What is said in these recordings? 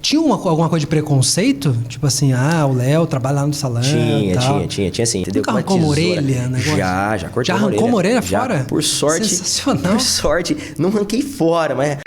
Tinha alguma coisa de preconceito? Tipo assim, o Léo trabalha lá no salão. Tinha sim. Entendeu? Nunca arrancou uma orelha? Negócio? Já cortei uma orelha. Já arrancou uma orelha fora? Por sorte. Sensacional. Por sorte, não arranquei fora, mas...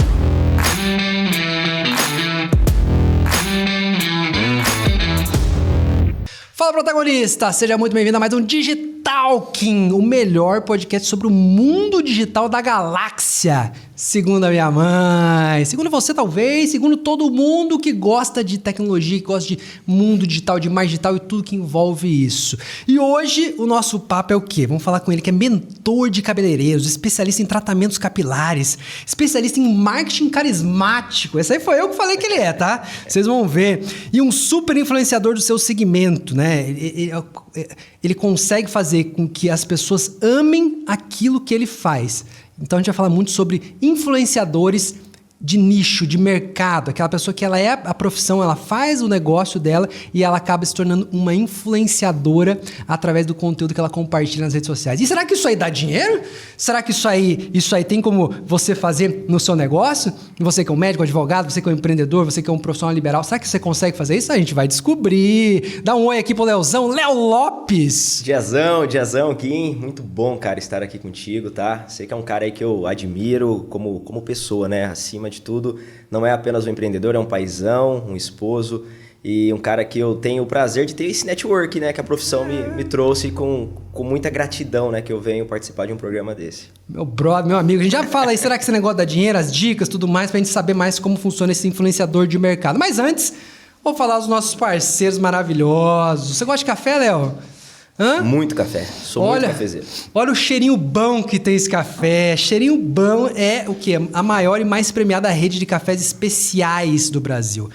Fala, protagonista! Seja muito bem-vindo a mais um Digitalking, o melhor podcast sobre o mundo digital da galáxia. Segundo a minha mãe, segundo você talvez, segundo todo mundo que gosta de tecnologia, que gosta de mundo digital, de mais digital e tudo que envolve isso. E hoje o nosso papo é o quê? Vamos falar com ele que é mentor de cabeleireiros, especialista em tratamentos capilares, especialista em marketing carismático. Esse aí foi eu que falei que ele é, tá? Vocês vão ver. E um super influenciador do seu segmento, né? Ele consegue fazer com que as pessoas amem aquilo que ele faz. Então a gente vai falar muito sobre influenciadores de nicho, de mercado, aquela pessoa que ela é a profissão, ela faz o negócio dela e ela acaba se tornando uma influenciadora através do conteúdo que ela compartilha nas redes sociais. E será que isso aí dá dinheiro? Será que isso aí tem como você fazer no seu negócio? Você que é um médico, advogado, você que é um empreendedor, você que é um profissional liberal, será que você consegue fazer isso? A gente vai descobrir. Dá um oi aqui pro Leozão, Léo Lopes. Diazão, Kim, muito bom, cara, estar aqui contigo, tá? Você que é um cara aí que eu admiro como pessoa, né? Acima de tudo, não é apenas um empreendedor, é um paizão, um esposo e um cara que eu tenho o prazer de ter esse network, né, que a profissão me trouxe com muita gratidão, né, que eu venho participar de um programa desse. Meu brother, meu amigo, a gente já fala aí, será que esse negócio dá dinheiro, as dicas, tudo mais, pra gente saber mais como funciona esse influenciador de mercado. Mas antes, vou falar dos nossos parceiros maravilhosos. Você gosta de café, Léo? Hã? Muito café, sou muito cafezeiro. Olha o cheirinho bom que tem esse café. Cheirinho bom é o quê? A maior e mais premiada rede de cafés especiais do Brasil.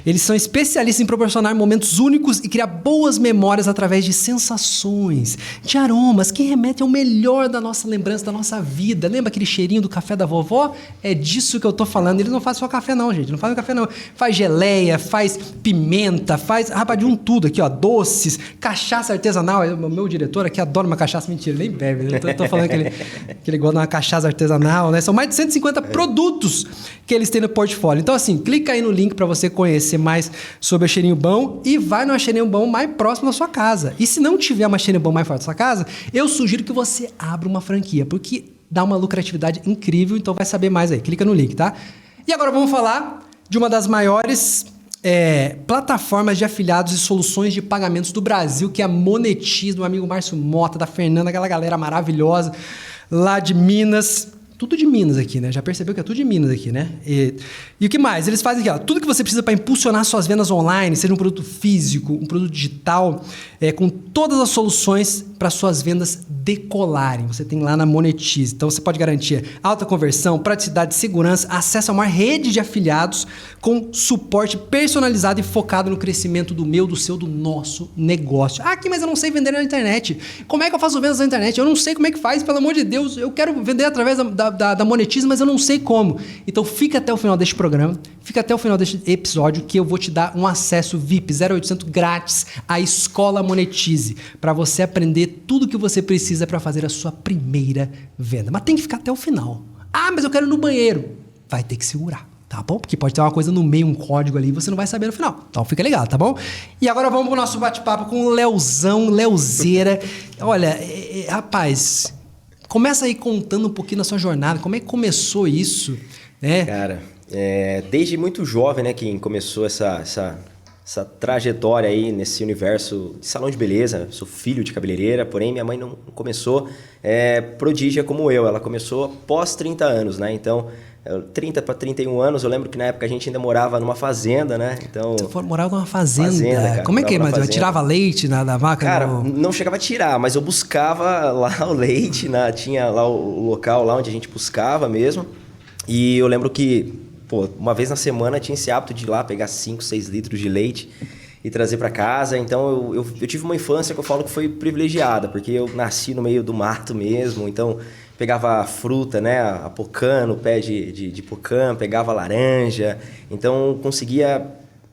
Eles são especialistas em proporcionar momentos únicos e criar boas memórias através de sensações, de aromas que remetem ao melhor da nossa lembrança, da nossa vida. Lembra aquele cheirinho do café da vovó? É disso que eu tô falando. Eles não fazem só café não, gente. Não fazem café não. Faz geleia, faz pimenta, faz de um tudo aqui, ó. Doces, cachaça artesanal. O meu diretor aqui adora uma cachaça. Mentira, nem bebe. Eu tô falando que ele gosta de uma cachaça artesanal, né? São mais de 150 produtos que eles têm no portfólio. Então, assim, clica aí no link para você conhecer mais sobre a Cheirinho Bom e vai numa Cheirinho Bom mais próxima da sua casa. E se não tiver uma Cheirinho Bom mais próxima da sua casa, eu sugiro que você abra uma franquia, porque dá uma lucratividade incrível, então vai saber mais aí. Clica no link, tá? E agora vamos falar de uma das maiores plataformas de afiliados e soluções de pagamentos do Brasil, que é a Monetize, do amigo Márcio Mota, da Fernanda, aquela galera maravilhosa lá de Minas. Tudo de Minas aqui, né? Já percebeu que é tudo de Minas aqui, né? E o que mais? Eles fazem aqui, ó, tudo que você precisa para impulsionar suas vendas online, seja um produto físico, um produto digital, com todas as soluções para suas vendas decolarem. Você tem lá na Monetize. Então, você pode garantir alta conversão, praticidade, segurança, acesso a uma rede de afiliados com suporte personalizado e focado no crescimento do meu, do seu, do nosso negócio. Aqui, mas eu não sei vender na internet. Como é que eu faço vendas na internet? Eu não sei como é que faz, pelo amor de Deus. Eu quero vender através da Monetize, mas eu não sei como. Então, fica até o final deste programa, fica até o final deste episódio que eu vou te dar um acesso VIP 0800 grátis à Escola Monetize, para você aprender tudo que você precisa para fazer a sua primeira venda. Mas tem que ficar até o final. Mas eu quero ir no banheiro. Vai ter que segurar, tá bom? Porque pode ter uma coisa no meio, um código ali, e você não vai saber no final. Então fica ligado, tá bom? E agora vamos pro nosso bate-papo com o Leozão, Leozeira. Olha, rapaz, começa aí contando um pouquinho da sua jornada. Como é que começou isso? Né? Cara, desde muito jovem, né, que começou essa trajetória aí nesse universo de salão de beleza. Sou filho de cabeleireira, porém minha mãe não começou prodígia como eu. Ela começou após 30 anos, né? Então, 30 para 31 anos, eu lembro que na época a gente ainda morava numa fazenda, né? Então, você morava numa fazenda? Cara, como é que é? Mas eu tirava leite da vaca? Cara, não chegava a tirar, mas eu buscava lá o leite, tinha lá o local lá onde a gente buscava mesmo. E eu lembro que uma vez na semana tinha esse hábito de ir lá pegar 5, 6 litros de leite e trazer para casa. Então eu tive uma infância que eu falo que foi privilegiada, porque eu nasci no meio do mato mesmo. Então pegava fruta, né, a pocã, no pé de pocã, pegava laranja. Então conseguia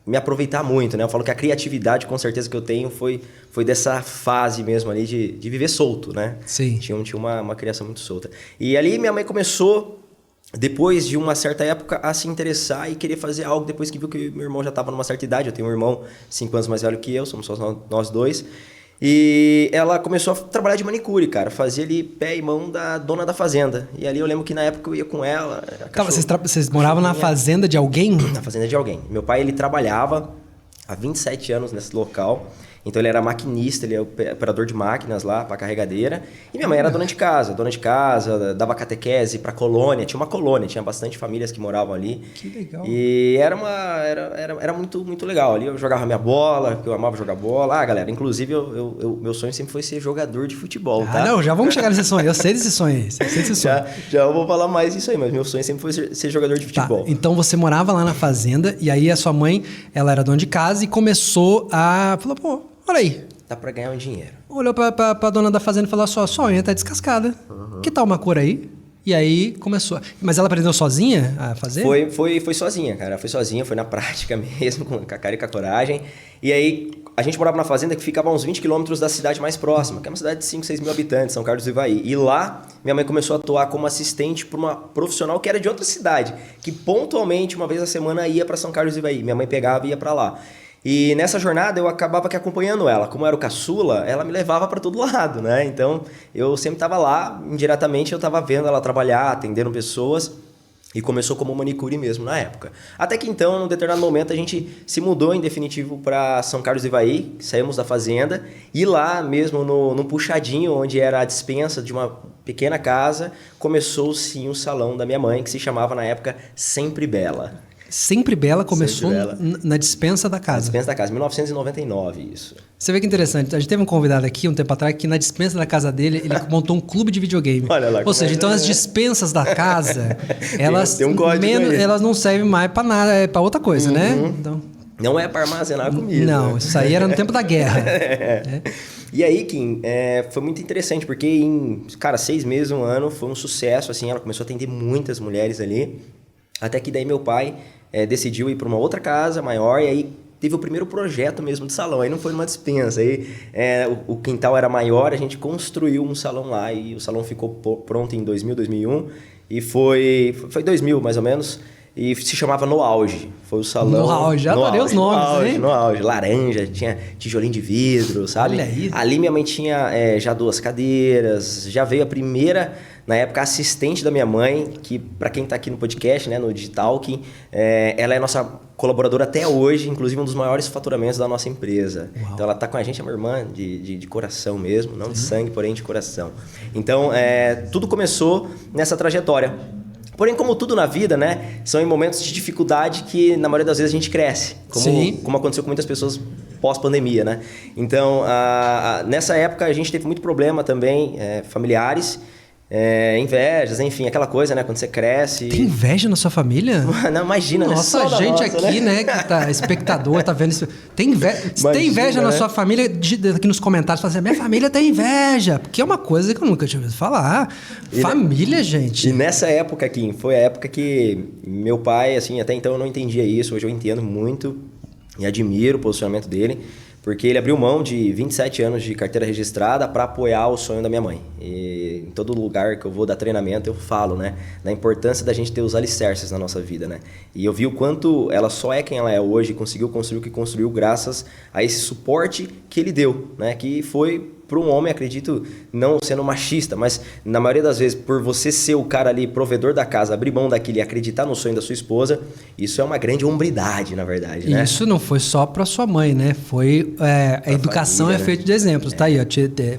me aproveitar muito, né? Eu falo que a criatividade, com certeza, que eu tenho foi dessa fase mesmo ali de viver solto, né? Sim. Tinha uma criação muito solta. E ali minha mãe começou depois de uma certa época, a se interessar e querer fazer algo depois que viu que meu irmão já estava numa certa idade. Eu tenho um irmão 5 anos mais velho que eu, somos só nós dois. E ela começou a trabalhar de manicure, cara. Fazia ali pé e mão da dona da fazenda. E ali eu lembro que na época eu ia com ela. Vocês moravam na fazenda de alguém? Na fazenda de alguém. Meu pai, ele trabalhava há 27 anos nesse local. Então ele era maquinista, ele é operador de máquinas lá para carregadeira. E minha mãe era dona de casa, dava catequese para colônia. Tinha uma colônia, tinha bastante famílias que moravam ali. Que legal. E era muito, muito legal. Ali eu jogava minha bola, porque eu amava jogar bola. Ah, galera, inclusive meu sonho sempre foi ser jogador de futebol, tá? Não, já vamos chegar nesse sonho. Eu sei desse sonho aí. Já eu vou falar mais disso aí, mas meu sonho sempre foi ser jogador de futebol. Tá, então você morava lá na fazenda e aí a sua mãe, ela era dona de casa e começou a... Falou, pô, olha aí. Dá pra ganhar um dinheiro. Olhou pra dona da fazenda e falou, sua unha tá descascada. Que tal uma cor aí? E aí começou. Mas ela aprendeu sozinha a fazer? Foi sozinha, cara. Foi sozinha, foi na prática mesmo, com a cara e com a coragem. E aí, a gente morava na fazenda que ficava a uns 20 quilômetros da cidade mais próxima, que é uma cidade de 5, 6 mil habitantes, São Carlos do Ivaí. E lá, minha mãe começou a atuar como assistente para uma profissional que era de outra cidade, que pontualmente, uma vez a semana, ia para São Carlos do Ivaí. Minha mãe pegava e ia para lá. E nessa jornada eu acabava que acompanhando ela. Como eu era o caçula, ela me levava para todo lado, né? Então eu sempre estava lá, indiretamente eu estava vendo ela trabalhar, atendendo pessoas. E começou como manicure mesmo na época. Até que então, num determinado momento, a gente se mudou em definitivo para São Carlos do Ivaí, saímos da fazenda. E lá mesmo, no puxadinho, onde era a despensa de uma pequena casa, começou sim o salão da minha mãe, que se chamava na época Sempre Bela. Sempre Bela começou Sempre Bela. Na dispensa da casa. Na dispensa da casa, 1999 isso. Você vê que interessante. A gente teve um convidado aqui um tempo atrás que na dispensa da casa dele, ele montou um clube de videogame. Olha lá. Ou seja, então as dispensas da casa, elas, tem um código elas não servem mais para nada, é para outra coisa, né? Então, não é para armazenar comida. Não, isso aí era no tempo da guerra. E aí, Kim, foi muito interessante, porque em, 6 meses, um ano, foi um sucesso, assim, ela começou a atender muitas mulheres ali, até que daí meu pai decidiu ir para uma outra casa maior, e aí teve o primeiro projeto mesmo de salão, aí não foi numa dispensa, aí o quintal era maior, a gente construiu um salão lá, e o salão ficou pronto em 2000, 2001, e foi 2000 mais ou menos, e se chamava No Auge. Foi o salão... No Auge, já adorei os nomes, hein? No Auge, laranja, tinha tijolinho de vidro, sabe? Olha aí. Ali minha mãe tinha já 2 cadeiras, já veio a primeira, na época, assistente da minha mãe, que para quem tá aqui no podcast, né, no Digital, que ela é nossa colaboradora até hoje, inclusive um dos maiores faturamentos da nossa empresa. Uau. Então ela tá com a gente, é uma irmã de coração mesmo, não de sangue, porém de coração. Então, tudo começou nessa trajetória. Porém, como tudo na vida, né, são em momentos de dificuldade que, na maioria das vezes, a gente cresce. Como aconteceu com muitas pessoas pós-pandemia, né? Então, nessa época, a gente teve muito problema também, familiares, invejas, enfim, aquela coisa, né? Quando você cresce... Tem inveja na sua família? Não, imagina, nossa, né? Nossa, a gente aqui, né, que tá espectador, tá vendo isso. Tem inveja na sua família, aqui nos comentários, fala assim, minha família tem inveja, porque é uma coisa que eu nunca tinha ouvido falar. Família, gente. E nessa época, Kim, foi a época que meu pai, assim, até então eu não entendia isso, hoje eu entendo muito e admiro o posicionamento dele, porque ele abriu mão de 27 anos de carteira registrada para apoiar o sonho da minha mãe. E em todo lugar que eu vou dar treinamento, eu falo, né, da importância da gente ter os alicerces na nossa vida, né? E eu vi o quanto ela só é quem ela é hoje, conseguiu construir o que construiu graças a esse suporte que ele deu, né? Que foi para um homem, acredito, não sendo machista, mas na maioria das vezes, por você ser o cara ali, provedor da casa, abrir mão daquilo e acreditar no sonho da sua esposa, isso é uma grande hombridade, na verdade, né? Isso não foi só para sua mãe, né? Foi a educação família, é feita de exemplos, tá aí, ó,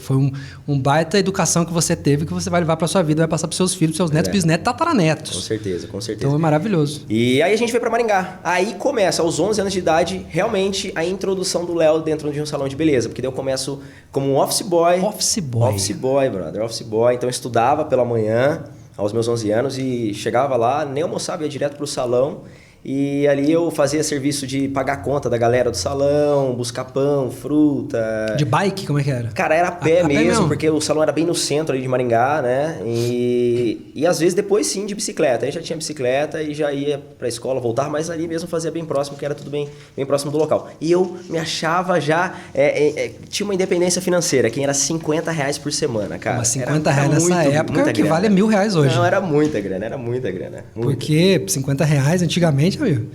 foi um baita educação que você teve, que você vai levar para sua vida, vai passar para seus filhos, seus netos, bisnetos, tataranetos. Com certeza, com certeza. Então é maravilhoso. E aí a gente foi para Maringá. Aí começa, aos 11 anos de idade, realmente a introdução do Léo dentro de um salão de beleza, porque daí eu começo como um office boy. Office boy. Office boy, brother. Office boy. Então eu estudava pela manhã, aos meus 11 anos, e chegava lá, nem almoçava, ia direto pro salão. E ali eu fazia serviço de pagar a conta da galera do salão, buscar pão, fruta. De bike, como é que era? Cara, era a pé A pé mesmo, mesmo? porque o salão era bem no centro ali de Maringá, né? E às vezes depois sim de bicicleta. Aí já tinha bicicleta e já ia pra escola, voltar, mas ali mesmo fazia bem próximo, que era tudo bem próximo do local. E eu me achava já... tinha uma independência financeira, que era R$50 por semana, cara. Mas R$50 nessa época equivale a R$1.000 hoje. Não, era muita grana, muita. Porque R$50 antigamente, amigo,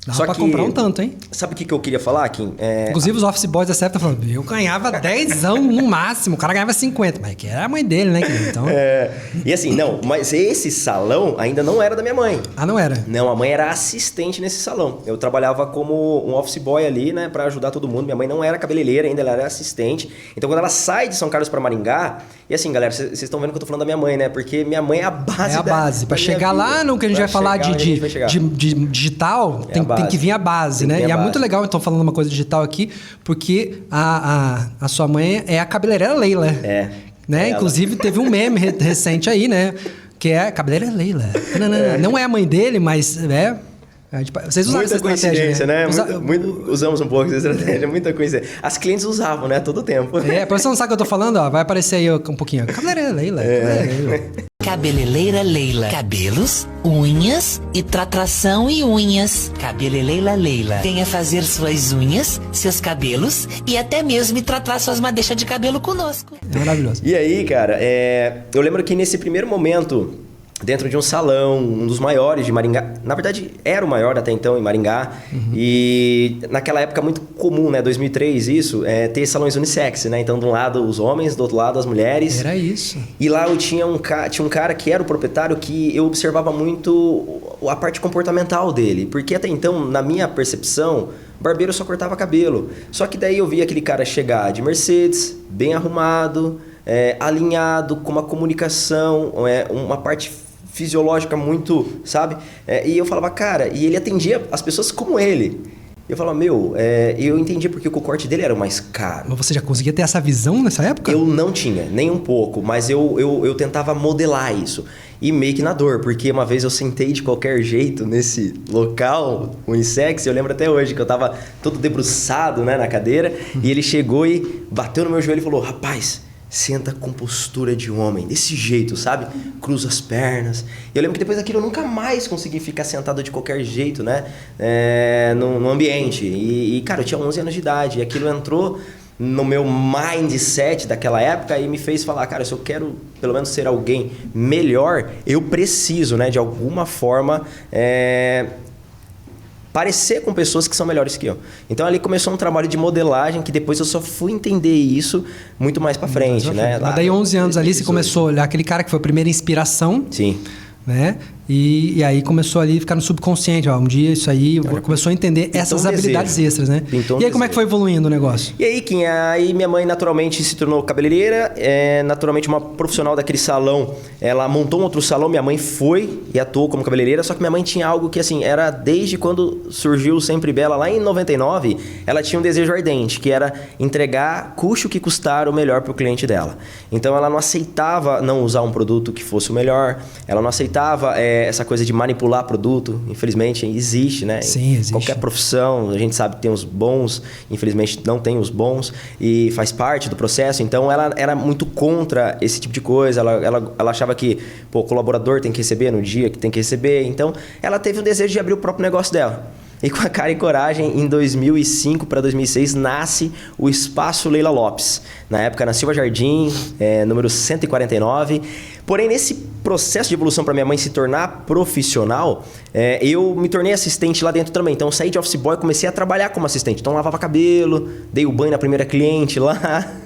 dava Só pra que, comprar um tanto, hein? Sabe o que eu queria falar, Kim? Inclusive os office boys dessa época falando, eu ganhava 10 no máximo, o cara ganhava 50, mas que era a mãe dele, né? Então... E assim, não, mas esse salão ainda não era da minha mãe. Ah, não era? Não, a mãe era assistente nesse salão. Eu trabalhava como um office boy ali, né, pra ajudar todo mundo. Minha mãe não era cabeleireira ainda, ela era assistente. Então quando ela sai de São Carlos pra Maringá, e assim, galera, vocês estão vendo que eu tô falando da minha mãe, né? Porque minha mãe é a base. É a base. Pra chegar lá, no que a gente vai falar de digital, tem que vir a base, né? E é muito legal, então, falando uma coisa digital aqui, porque a sua mãe é a cabeleireira Leila. Né? Inclusive, teve um meme recente aí, né? Que é a cabeleireira Leila. Não é a mãe dele, mas vocês usaram essa estratégia, né? Usamos um pouco essa estratégia, muita coisa. As clientes usavam, né? Todo tempo. Pra você não sabe o que eu tô falando, ó, vai aparecer aí um pouquinho. Cabeleireira Leila. Cabeleireira Leila. Cabelos, unhas e tratação e unhas. Cabeleireira Leila. Venha fazer suas unhas, seus cabelos e até mesmo tratar suas madeixas de cabelo conosco. É maravilhoso. E aí, cara, eu lembro que nesse primeiro momento, dentro de um salão, um dos maiores de Maringá. Na verdade, era o maior até então em Maringá. E naquela época muito comum, né? 2003, isso, ter salões unissex, né? Então, de um lado os homens, do outro lado as mulheres. Era isso. E lá eu tinha um cara que era o proprietário que eu observava muito a parte comportamental dele. Porque até então, na minha percepção, barbeiro só cortava cabelo. Só que daí eu via aquele cara chegar de Mercedes, bem arrumado, alinhado, com uma comunicação, uma parte fisiológica muito, sabe? E eu falava, cara, e ele atendia as pessoas como ele. Eu falava, eu entendi porque o corte dele era o mais caro. Mas você já conseguia ter essa visão nessa época? Eu não tinha, nem um pouco, mas eu tentava modelar isso. E meio que na dor, porque uma vez eu sentei de qualquer jeito nesse local unissex, eu lembro até hoje que eu tava todo debruçado, né, na cadeira, e ele chegou e bateu no meu joelho e falou, rapaz, senta com postura de homem, desse jeito, sabe? Cruza as pernas. Eu lembro que depois daquilo eu nunca mais consegui ficar sentado de qualquer jeito, né? No ambiente. E, cara, eu tinha 11 anos de idade. E aquilo entrou no meu mindset daquela época e me fez falar, cara, se eu quero pelo menos ser alguém melhor, eu preciso, né? De alguma forma... parecer com pessoas que são melhores que eu. Então ali começou um trabalho de modelagem que depois eu só fui entender isso muito mais pra frente, né? Mas daí 11 anos ali você começou a olhar aquele cara que foi a primeira inspiração. Sim. Né? E aí começou ali a ficar no subconsciente, ó, um dia isso aí, começou a entender essas habilidades extras, né? E aí como é que foi evoluindo o negócio? E aí, Kim, aí minha mãe naturalmente se tornou cabeleireira, naturalmente uma profissional daquele salão, ela montou um outro salão, minha mãe foi e atuou como cabeleireira, só que minha mãe tinha algo que assim, era desde quando surgiu o Sempre Bela, lá em 99, ela tinha um desejo ardente, que era entregar, custe o que custar, o melhor para o cliente dela. Então ela não aceitava não usar um produto que fosse o melhor, ela não aceitava essa coisa de manipular produto, infelizmente existe, né? Sim, existe. Qualquer profissão, a gente sabe que tem os bons, infelizmente não tem os bons e faz parte do processo. Então ela era muito contra esse tipo de coisa, ela achava que o colaborador tem que receber no dia que tem que receber. Então ela teve o desejo de abrir o próprio negócio dela. E com a cara e coragem, em 2005 para 2006, nasce o Espaço Leila Lopes. Na época, na Silva Jardim, número 149. Porém, nesse processo de evolução para minha mãe se tornar profissional, eu me tornei assistente lá dentro também. Então, eu saí de office boy e comecei a trabalhar como assistente. Então, lavava cabelo, dei o banho na primeira cliente lá.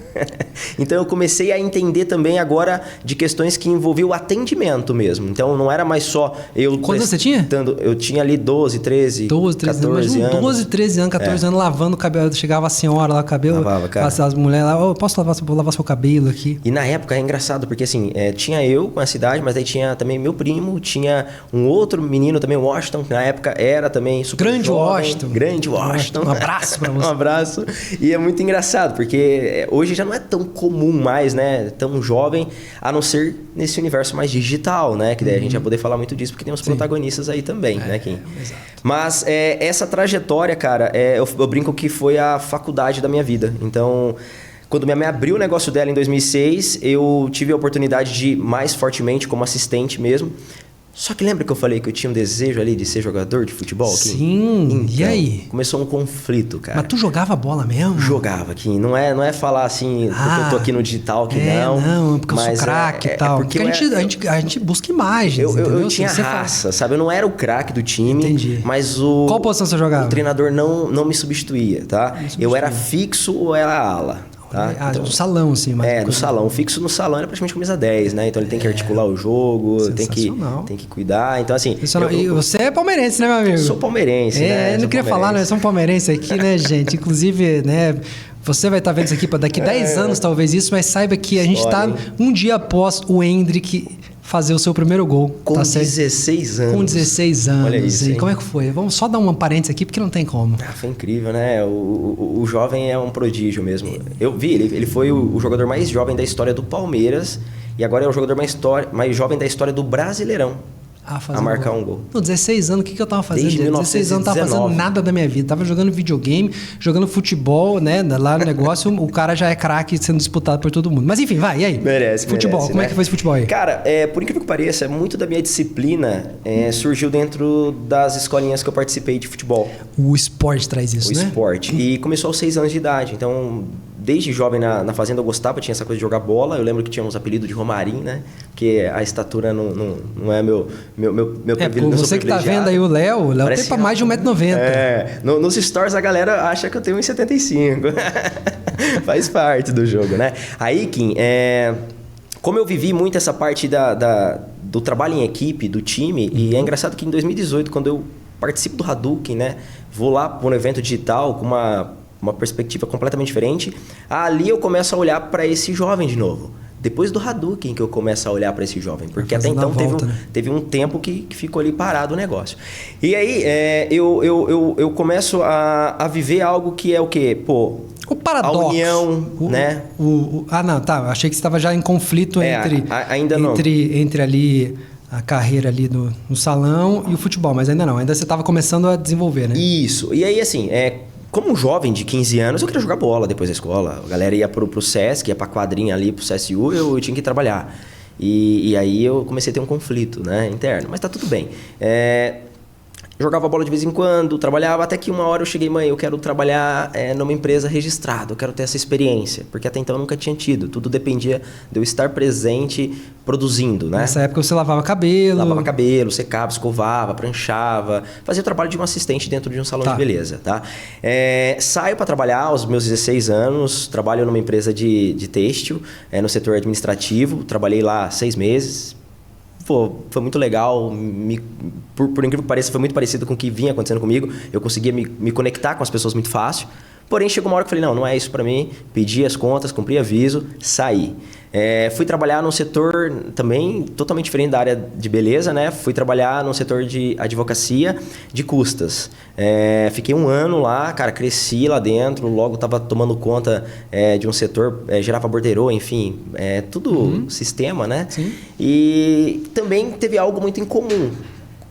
Então eu comecei a entender também agora de questões que envolviam o atendimento mesmo. Então não era mais só eu... Quantos você tinha? Eu tinha ali 12, 13, 14 anos. 12, 13 anos, 14 anos lavando o cabelo. Chegava a senhora lá, o cabelo. Lavava, cara. As mulheres lá, posso lavar seu cabelo aqui? E na época é engraçado, porque assim, tinha eu com essa idade, mas aí tinha também meu primo, tinha um outro menino também, Washington, que na época era também super Grande jovem. Washington. Grande Washington. Um abraço pra você. Um abraço. E é muito engraçado, porque hoje já não é tão comum mais, né? Tão jovem, a não ser nesse universo mais digital, né? Que daí a gente vai poder falar muito disso, porque tem os protagonistas aí também, né, Kim? Exato. Mas essa trajetória, cara, eu brinco que foi a faculdade da minha vida. Então, quando minha mãe abriu o negócio dela em 2006, eu tive a oportunidade de ir mais fortemente como assistente mesmo. Só que lembra que eu falei que eu tinha um desejo ali de ser jogador de futebol? Sim, então, e aí? Começou um conflito, cara. Mas tu jogava bola mesmo? Jogava, Kim. Não é falar assim, porque eu tô aqui no digital que não. Não, porque eu sou mas craque e tal. Porque a gente busca imagens, eu entendeu? tinha raça, sabe? Eu não era o craque do time. Entendi. Mas Qual posição você jogava? O treinador não me substituía, tá? Eu era fixo ou era ala. Tá? Então, no salão, assim. No salão. O fixo no salão era praticamente camisa 10, né? Então ele tem que articular o jogo, tem que cuidar. Então, assim... E você é palmeirense, né, meu amigo? Sou palmeirense, né? Eu não queria falar, nós somos palmeirense aqui, né, gente? Inclusive, né... Você vai estar vendo isso aqui daqui 10 anos, talvez isso, mas saiba que a gente está um dia após o Hendrick fazer o seu primeiro gol. Com 16 anos. Com 16 anos. Olha isso, e como é que foi? Vamos só dar uma parênteses aqui, porque não tem como. Foi incrível, né? O jovem é um prodígio mesmo. Eu vi, ele foi o jogador mais jovem da história do Palmeiras e agora é o jogador mais jovem da história do Brasileirão. A marcar um gol. Com 16 anos, o que eu tava fazendo? Desde 16 anos, não tava fazendo nada da minha vida. Tava jogando videogame, jogando futebol, né? Lá no negócio, o cara já é craque sendo disputado por todo mundo. Mas enfim, vai, e aí? Futebol, como é que foi esse futebol aí? Cara, por incrível que pareça, muito da minha disciplina surgiu dentro das escolinhas que eu participei de futebol. O esporte traz isso, né? O esporte. E começou aos 6 anos de idade. Então, desde jovem na fazenda eu gostava, tinha essa coisa de jogar bola. Eu lembro que tinha uns apelidos de Romarinho, né? Porque a estatura não é meu privilégio. Você que tá vendo aí o Léo tem pra mais de 1,90m. Nos stories a galera acha que eu tenho 1,75m. Faz parte do jogo, né? Aí, Kim, como eu vivi muito essa parte do trabalho em equipe, do time, e é engraçado que em 2018, quando eu participo do Hadouken, né? Vou lá para um evento digital com uma perspectiva completamente diferente, ali eu começo a olhar para esse jovem de novo. Depois do Hadouken que eu começo a olhar para esse jovem. Porque até então teve um tempo que ficou ali parado o negócio. E aí eu começo a viver algo que é o quê? Pô, o paradoxo. A união, né? Não, tá. Eu achei que você estava já em conflito entre ali a carreira ali no salão e o futebol. Mas ainda não. Ainda você estava começando a desenvolver, né? Isso. E aí, assim, como um jovem de 15 anos, eu queria jogar bola depois da escola. A galera ia pro Sesc, ia pra quadrinha ali, pro CSU, eu tinha que trabalhar. E aí eu comecei a ter um conflito, né, interno. Mas tá tudo bem. Jogava bola de vez em quando, trabalhava, até que uma hora eu cheguei, mãe, eu quero trabalhar numa empresa registrada, eu quero ter essa experiência. Porque até então eu nunca tinha tido. Tudo dependia de eu estar presente, produzindo, né? Nessa época você lavava cabelo. Lavava cabelo, secava, escovava, pranchava. Fazia o trabalho de um assistente dentro de um salão de beleza, tá? Saio para trabalhar aos meus 16 anos, trabalho numa empresa de têxtil, no setor administrativo. Trabalhei lá 6 meses. Pô, foi muito legal, por incrível que pareça, foi muito parecido com o que vinha acontecendo comigo. Eu conseguia me conectar com as pessoas muito fácil. Porém, chegou uma hora que eu falei, não é isso para mim. Pedi as contas, cumpri aviso, saí. Fui trabalhar num setor também totalmente diferente da área de beleza, né? Fui trabalhar num setor de advocacia de custas. Fiquei 1 ano lá, cara, cresci lá dentro, logo estava tomando conta de um setor, gerava borderô, enfim, tudo sistema, né? Sim. E também teve algo muito em comum.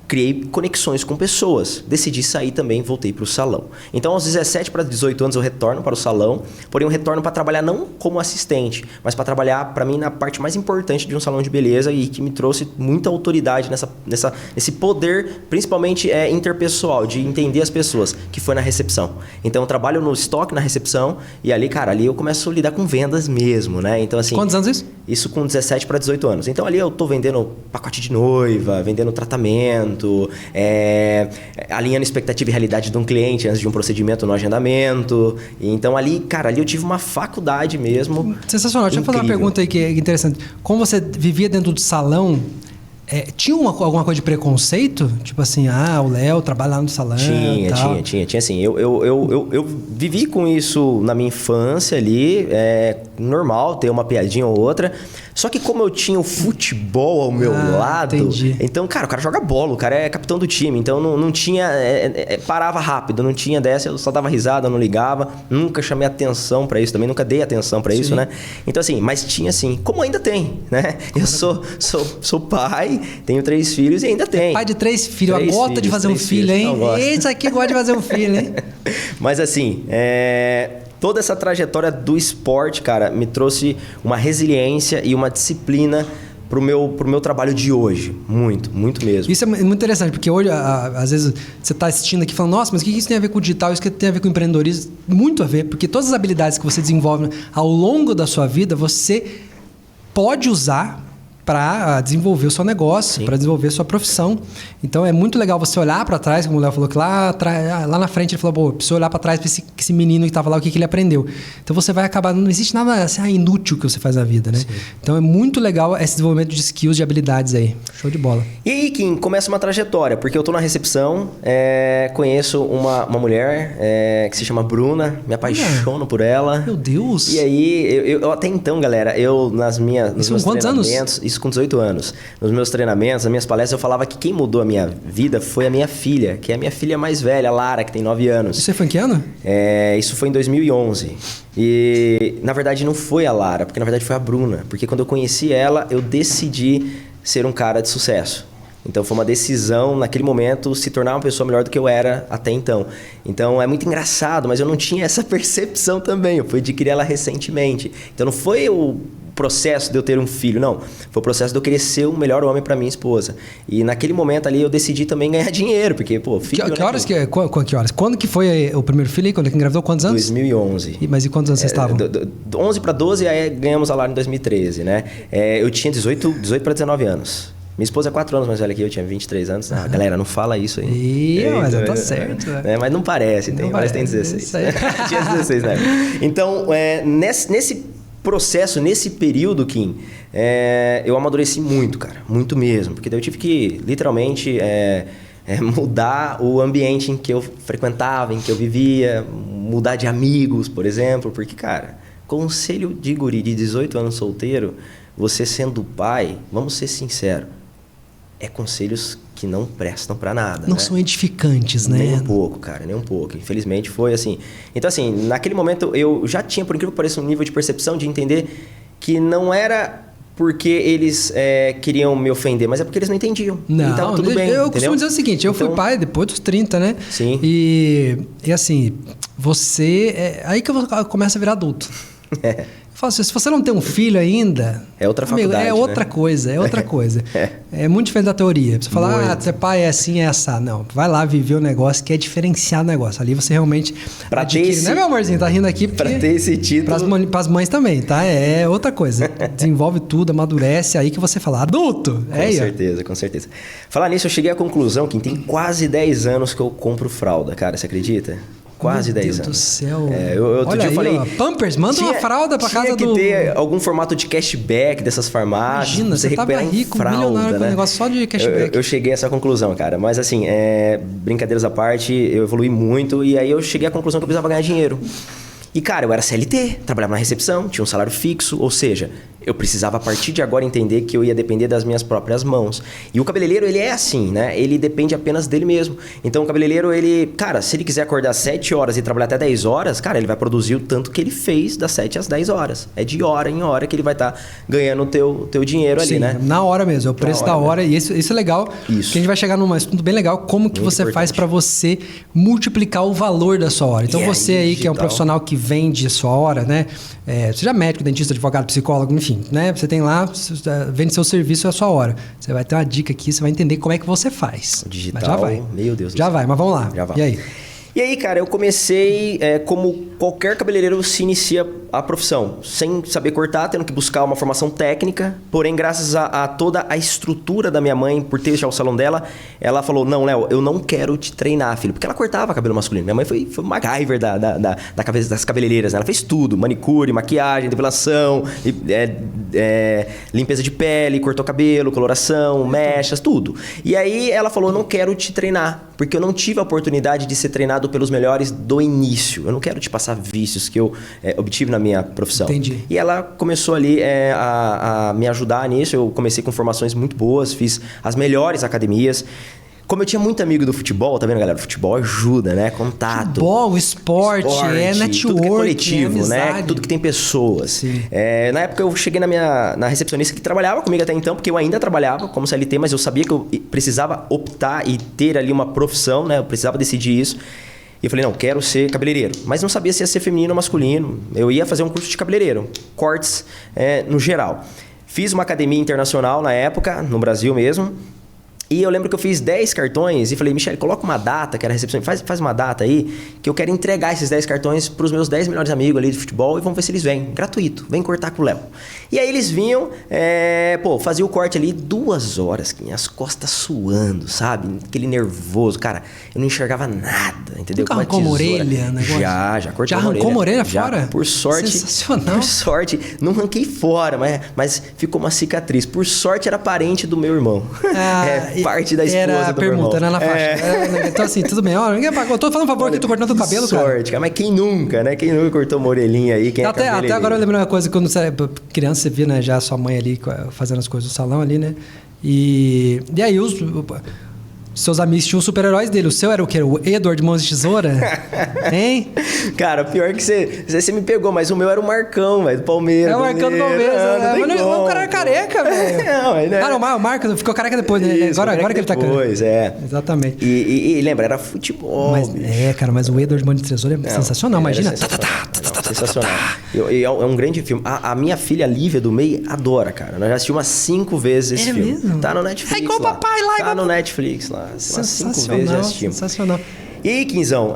Criei conexões com pessoas. Decidi sair também, voltei para o salão. Então, aos 17 para 18 anos, eu retorno para o salão. Porém, eu retorno para trabalhar não como assistente, mas para trabalhar, para mim, na parte mais importante de um salão de beleza e que me trouxe muita autoridade nesse poder, principalmente interpessoal, de entender as pessoas, que foi na recepção. Então, eu trabalho no estoque, na recepção, e ali, cara, ali eu começo a lidar com vendas mesmo, né? Então, assim... Quantos anos isso? Isso com 17 para 18 anos. Então, ali eu tô vendendo pacote de noiva, vendendo tratamento, alinhando expectativa e realidade de um cliente antes de um procedimento no agendamento. Então ali, cara, eu tive uma faculdade mesmo. Sensacional. Deixa eu fazer uma pergunta aí que é interessante. Como você vivia dentro do salão, tinha alguma coisa de preconceito? Tipo assim, o Léo trabalha lá no salão. Tinha assim. Eu vivi com isso na minha infância ali. É normal ter uma piadinha ou outra. Só que como eu tinha o futebol ao meu lado... Entendi. Então, cara, o cara joga bola, o cara é capitão do time. Então, não tinha... parava rápido, não tinha dessa. Eu só dava risada, não ligava. Nunca chamei atenção pra isso também. Nunca dei atenção pra isso, né? Então, assim, mas tinha sim. Como ainda tem, né? Eu sou pai, tenho 3 filhos e ainda tem. Pai de 3 filhos. Gosta de fazer um filho, hein? Esse aqui gosta de fazer um filho, hein? Mas, assim, toda essa trajetória do esporte, cara, me trouxe uma resiliência e uma disciplina pro meu trabalho de hoje. Muito, muito mesmo. Isso é muito interessante, porque hoje, às vezes, você está assistindo aqui falando, nossa, mas o que isso tem a ver com o digital? Isso que tem a ver com o empreendedorismo? Muito a ver, porque todas as habilidades que você desenvolve ao longo da sua vida, você pode usar para desenvolver o seu negócio, para desenvolver a sua profissão. Então, é muito legal você olhar para trás, como o Léo falou, que lá na frente ele falou, pô, preciso olhar para trás para esse menino que estava lá, o que ele aprendeu. Então, você vai acabar... Não existe nada assim, inútil que você faz na vida, né? Sim. Então, é muito legal esse desenvolvimento de skills, de habilidades aí. Show de bola. E aí, Kim, começa uma trajetória, porque eu tô na recepção, conheço uma mulher que se chama Bruna, me apaixono por ela. Meu Deus! E aí, eu até então, galera, nos meus quantos anos? Isso com 18 anos. Nos meus treinamentos, nas minhas palestras, eu falava que quem mudou a minha vida foi a minha filha, que é a minha filha mais velha, a Lara, que tem 9 anos. Isso foi em que ano? Isso foi em 2011. E, na verdade, não foi a Lara, porque na verdade foi a Bruna. Porque quando eu conheci ela, eu decidi ser um cara de sucesso. Então, foi uma decisão, naquele momento, se tornar uma pessoa melhor do que eu era até então. Então, é muito engraçado, mas eu não tinha essa percepção também. Eu fui adquirir ela recentemente. Então, não foi o processo de eu ter um filho, não. Foi o processo de eu querer ser o melhor homem para minha esposa. E naquele momento ali, eu decidi também ganhar dinheiro, porque, pô, filho... Que horas? Quando que foi o primeiro filho aí? Quando que engravidou? Quantos anos? 2011. Mas e quantos anos vocês estavam? 11 para 12, aí ganhamos a Lara em 2013, né? Eu tinha 18 para 19 anos. Minha esposa é 4 anos mais velha que eu, tinha 23 anos. Galera, não fala isso aí. Mas tá certo. Mas não parece, mas tem 16. Isso aí. Tinha 16, né? Então, nesse processo, nesse período, Kim, eu amadureci muito, cara. Muito mesmo. Porque daí eu tive que, literalmente, mudar o ambiente em que eu frequentava, em que eu vivia. Mudar de amigos, por exemplo. Porque, cara, conselho de guri de 18 anos solteiro, você sendo pai, vamos ser sinceros, conselhos que não prestam pra nada. Não são edificantes, né? Nem um pouco, cara, nem um pouco. Infelizmente foi assim. Então, assim, naquele momento eu já tinha, por incrível que pareça, um nível de percepção de entender que não era porque eles queriam me ofender, mas é porque eles não entendiam. Não, então, tudo bem. Eu costumo dizer o seguinte, eu fui pai depois dos 30, né? Sim. E assim, você... aí que eu começo a virar adulto. Eu falo assim, se você não tem um filho ainda... É outra faculdade, é outra coisa, é outra coisa. É muito diferente da teoria. Você fala, ser pai é assim, é essa. Não, vai lá viver o negócio que é diferenciar o negócio. Ali você realmente adquire. Né, meu amorzinho? Tá rindo aqui porque... Pra ter esse título... Pras mães também, tá? É outra coisa. Desenvolve tudo, amadurece, aí que você fala, adulto! Com certeza. Falar nisso, eu cheguei à conclusão que tem quase 10 anos que eu compro fralda, cara, você acredita? Quase 10 anos. Meu Deus do céu. Outro dia eu falei... Pampers, manda uma fralda pra casa do... Tinha que ter algum formato de cashback dessas farmácias. Imagina, você tava rico, milionário com um negócio só de cashback. Eu cheguei a essa conclusão, cara. Mas assim, brincadeiras à parte, eu evolui muito. E aí eu cheguei à conclusão que eu precisava ganhar dinheiro. E, cara, eu era CLT, trabalhava na recepção, tinha um salário fixo. Ou seja, eu precisava, a partir de agora, entender que eu ia depender das minhas próprias mãos. E o cabeleireiro, ele é assim, né? Ele depende apenas dele mesmo. Então, o cabeleireiro, ele... Cara, se ele quiser acordar 7 horas e trabalhar até 10 horas, cara, ele vai produzir o tanto que ele fez das 7 às 10 horas. É de hora em hora que ele vai estar ganhando o teu dinheiro ali, né? Na hora mesmo. É o preço da hora. E isso é legal. Isso. Que a gente vai chegar num assunto bem legal. Como que você faz para você multiplicar o valor da sua hora. Então, você aí que é um profissional que vende a sua hora, né? Seja médico, dentista, advogado, psicólogo, enfim, né? Você tem lá, vende seu serviço a sua hora. Você vai ter uma dica aqui, você vai entender como é que você faz. O digital, mas já vai. Meu Deus do já céu. Vai, mas vamos lá. Já vai. E aí? E aí, cara, eu comecei, como qualquer cabeleireiro se inicia a profissão, sem saber cortar, tendo que buscar uma formação técnica. Porém, graças a toda a estrutura da minha mãe, por ter já o salão dela, ela falou, não, Léo, eu não quero te treinar, filho. Porque ela cortava cabelo masculino. Minha mãe foi o MacGyver das cabeleireiras, né? Ela fez tudo, manicure, maquiagem, depilação, limpeza de pele, cortou cabelo, coloração, mechas, tudo. E aí ela falou, não quero te treinar, porque eu não tive a oportunidade de ser treinado pelos melhores do início. Eu não quero te passar vícios que eu obtive na minha profissão. Entendi. E ela começou ali a me ajudar nisso. Eu comecei com formações muito boas, fiz as melhores academias. Como eu tinha muito amigo do futebol, tá vendo, galera? O futebol ajuda, né? Contato. Futebol, esporte, network, tudo que é coletivo, né? amizade. Tudo que tem pessoas. Sim. Na época eu cheguei na recepcionista que trabalhava comigo até então, porque eu ainda trabalhava como CLT, mas eu sabia que eu precisava optar e ter ali uma profissão, né? Eu precisava decidir isso. E eu falei, não, quero ser cabeleireiro. Mas não sabia se ia ser feminino ou masculino. Eu ia fazer um curso de cabeleireiro, cortes no geral. Fiz uma academia internacional na época, no Brasil mesmo. E eu lembro que eu fiz 10 cartões e falei, Michele, coloca uma data, que era a recepção, faz uma data aí, que eu quero entregar esses 10 cartões para os meus 10 melhores amigos ali de futebol e vamos ver se eles vêm. Gratuito, vem cortar com o Léo. E aí eles vinham, fazia o corte ali 2 horas, as costas suando, sabe? Aquele nervoso, cara, eu não enxergava nada, entendeu? Nunca arrancou uma orelha, negócio? Já cortei uma orelha. Já arrancou uma orelha fora? Por sorte. Sensacional. Por sorte, não arranquei fora, mas ficou uma cicatriz. Por sorte era parente do meu irmão. Parte da esposa era do meu irmão. Era na faixa. Então assim, tudo bem. Eu tô falando um favor que tu cortando o cabelo, cara. Sorte, cara. Mas quem nunca, né? Quem nunca cortou uma orelhinha aí? Até agora eu lembro uma coisa, quando você era criança, você via, né, já a sua mãe ali fazendo as coisas no salão ali, né? E aí os seus amigos tinham super-heróis dele. O seu era o quê? O Edward Mãos de Tesoura? Hein? Cara, pior que você me pegou, mas o meu era o Marcão, velho, do Palmeiras. É o Marcão do Palmeiras. Mas o cara era careca, velho. Não, Cara, o Marcos ficou careca depois, né? Isso, agora que ele tá careca. Depois, Exatamente. E lembra, era futebol. Mas o Edward Mãos de Tesoura é sensacional, imagina. Sensacional. É um grande filme. A minha filha Lívia do meio adora, cara. Nós já assistimos umas 5 vezes esse filme. Mesmo? Tá no Netflix. É igual o papai lá. Tá no Netflix lá. Umas 5 vezes já assistimos. Sensacional. E aí, Quinzão,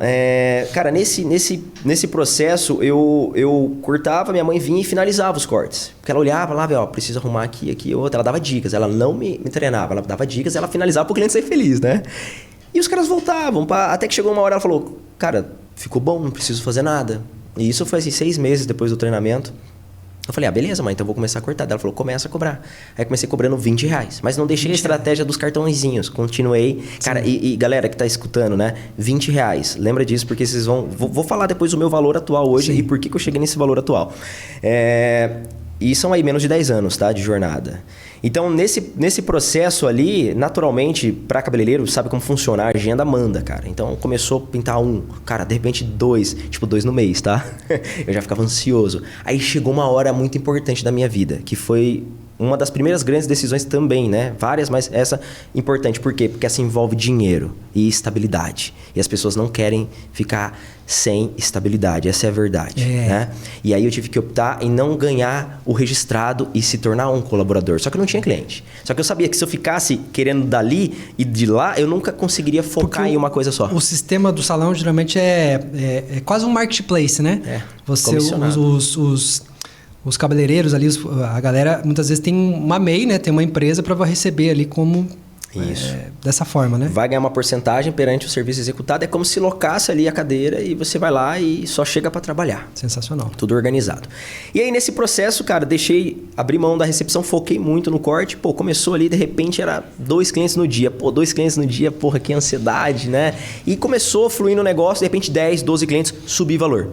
cara, nesse processo eu cortava, minha mãe vinha e finalizava os cortes. Porque ela olhava lá, ó, precisa arrumar aqui, outra. Ela dava dicas, ela não me treinava, ela dava dicas e ela finalizava pro cliente sair feliz, né? E os caras voltavam, até que chegou uma hora ela falou, cara, ficou bom, não preciso fazer nada. E isso foi assim, 6 meses depois do treinamento. Eu falei, beleza, mãe, então eu vou começar a cortar. Ela falou, começa a cobrar. Aí comecei cobrando R$20. Mas não deixei a estratégia dos cartõezinhos. Continuei. Sim. Cara, e galera que tá escutando, né? R$20. Lembra disso, porque vocês vão... Vou falar depois o meu valor atual hoje. Sim. E por que eu cheguei nesse valor atual. E são aí menos de 10 anos, tá? De jornada. Então, nesse processo ali, naturalmente, para cabeleireiro, sabe como funciona? A agenda manda, cara. Então, começou a pintar 1, cara, de repente 2, tipo 2 no mês, tá? Eu já ficava ansioso. Aí chegou uma hora muito importante da minha vida, que foi uma das primeiras grandes decisões também, né? Várias, mas essa importante. Por quê? Porque essa envolve dinheiro e estabilidade. E as pessoas não querem ficar sem estabilidade. Essa é a verdade, né? E aí eu tive que optar em não ganhar o registrado e se tornar um colaborador. Só que eu não tinha cliente. Só que eu sabia que se eu ficasse querendo dali e de lá, eu nunca conseguiria focar em uma coisa só. O sistema do salão geralmente é quase um marketplace, né? Você, os cabeleireiros ali, a galera muitas vezes tem uma MEI, né? Tem uma empresa para receber ali como... Isso. Dessa forma, né? Vai ganhar uma porcentagem perante o serviço executado. É como se locasse ali a cadeira e você vai lá e só chega para trabalhar. Sensacional. Tudo organizado. E aí, nesse processo, cara, abri mão da recepção, foquei muito no corte. Pô, começou ali, de repente, era 2 clientes no dia. Pô, 2 clientes no dia, porra, que ansiedade, né? E começou a fluir no negócio, de repente, 10, 12 clientes, subi valor.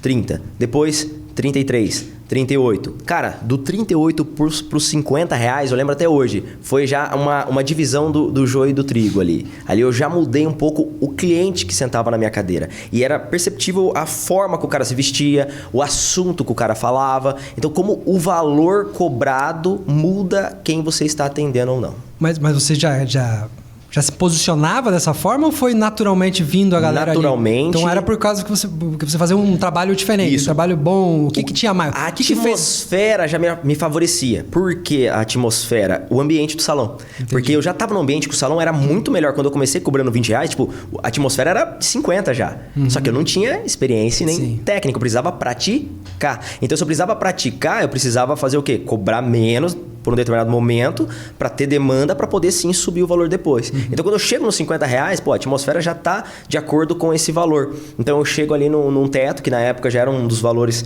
30. Depois, 33. 38. Cara, do 38 pros R$50, eu lembro até hoje, foi já uma divisão do joio e do trigo ali. Ali eu já mudei um pouco o cliente que sentava na minha cadeira. E era perceptível a forma que o cara se vestia, o assunto que o cara falava. Então, como o valor cobrado muda quem você está atendendo ou não. Mas você já se posicionava dessa forma ou foi naturalmente vindo a galera naturalmente. Ali? Então era por causa que você fazia um trabalho diferente, um trabalho bom. O que tinha mais? A atmosfera já me favorecia. Por que a atmosfera? O ambiente do salão. Entendi. Porque eu já estava no ambiente que o salão era muito melhor. Quando eu comecei cobrando R$20, tipo, a atmosfera era de 50 já. Só que eu não tinha experiência nem técnica. Eu precisava praticar. Então, se eu precisava praticar, eu precisava fazer o quê? Cobrar menos por um determinado momento para ter demanda para poder sim subir o valor depois. Então quando eu chego nos R$50, pô, a atmosfera já está de acordo com esse valor. Então eu chego ali num teto, que na época já era um dos valores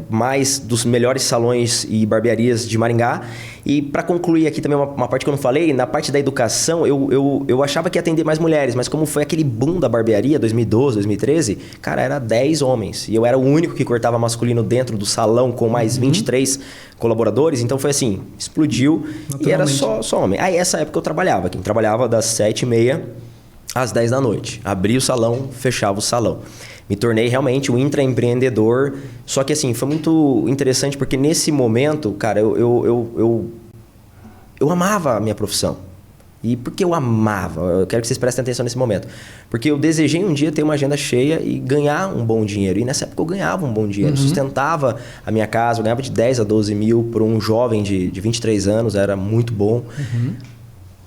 mais dos melhores salões e barbearias de Maringá. E para concluir aqui também uma parte que eu não falei, na parte da educação, eu achava que ia atender mais mulheres, mas como foi aquele boom da barbearia, 2012, 2013, cara, era 10 homens. E eu era o único que cortava masculino dentro do salão com mais 23 colaboradores. Então foi assim, explodiu e era só homem. Aí essa época eu trabalhava, quem trabalhava das 7h30 às 10 da noite. Abria o salão, fechava o salão. Me tornei realmente um intraempreendedor. Só que assim, foi muito interessante porque nesse momento, cara, eu amava a minha profissão. E por que eu amava? Eu quero que vocês prestem atenção nesse momento. Porque eu desejei um dia ter uma agenda cheia e ganhar um bom dinheiro. E nessa época eu ganhava um bom dinheiro. Sustentava a minha casa, eu ganhava de 10 a 12 mil por um jovem de 23 anos. Era muito bom.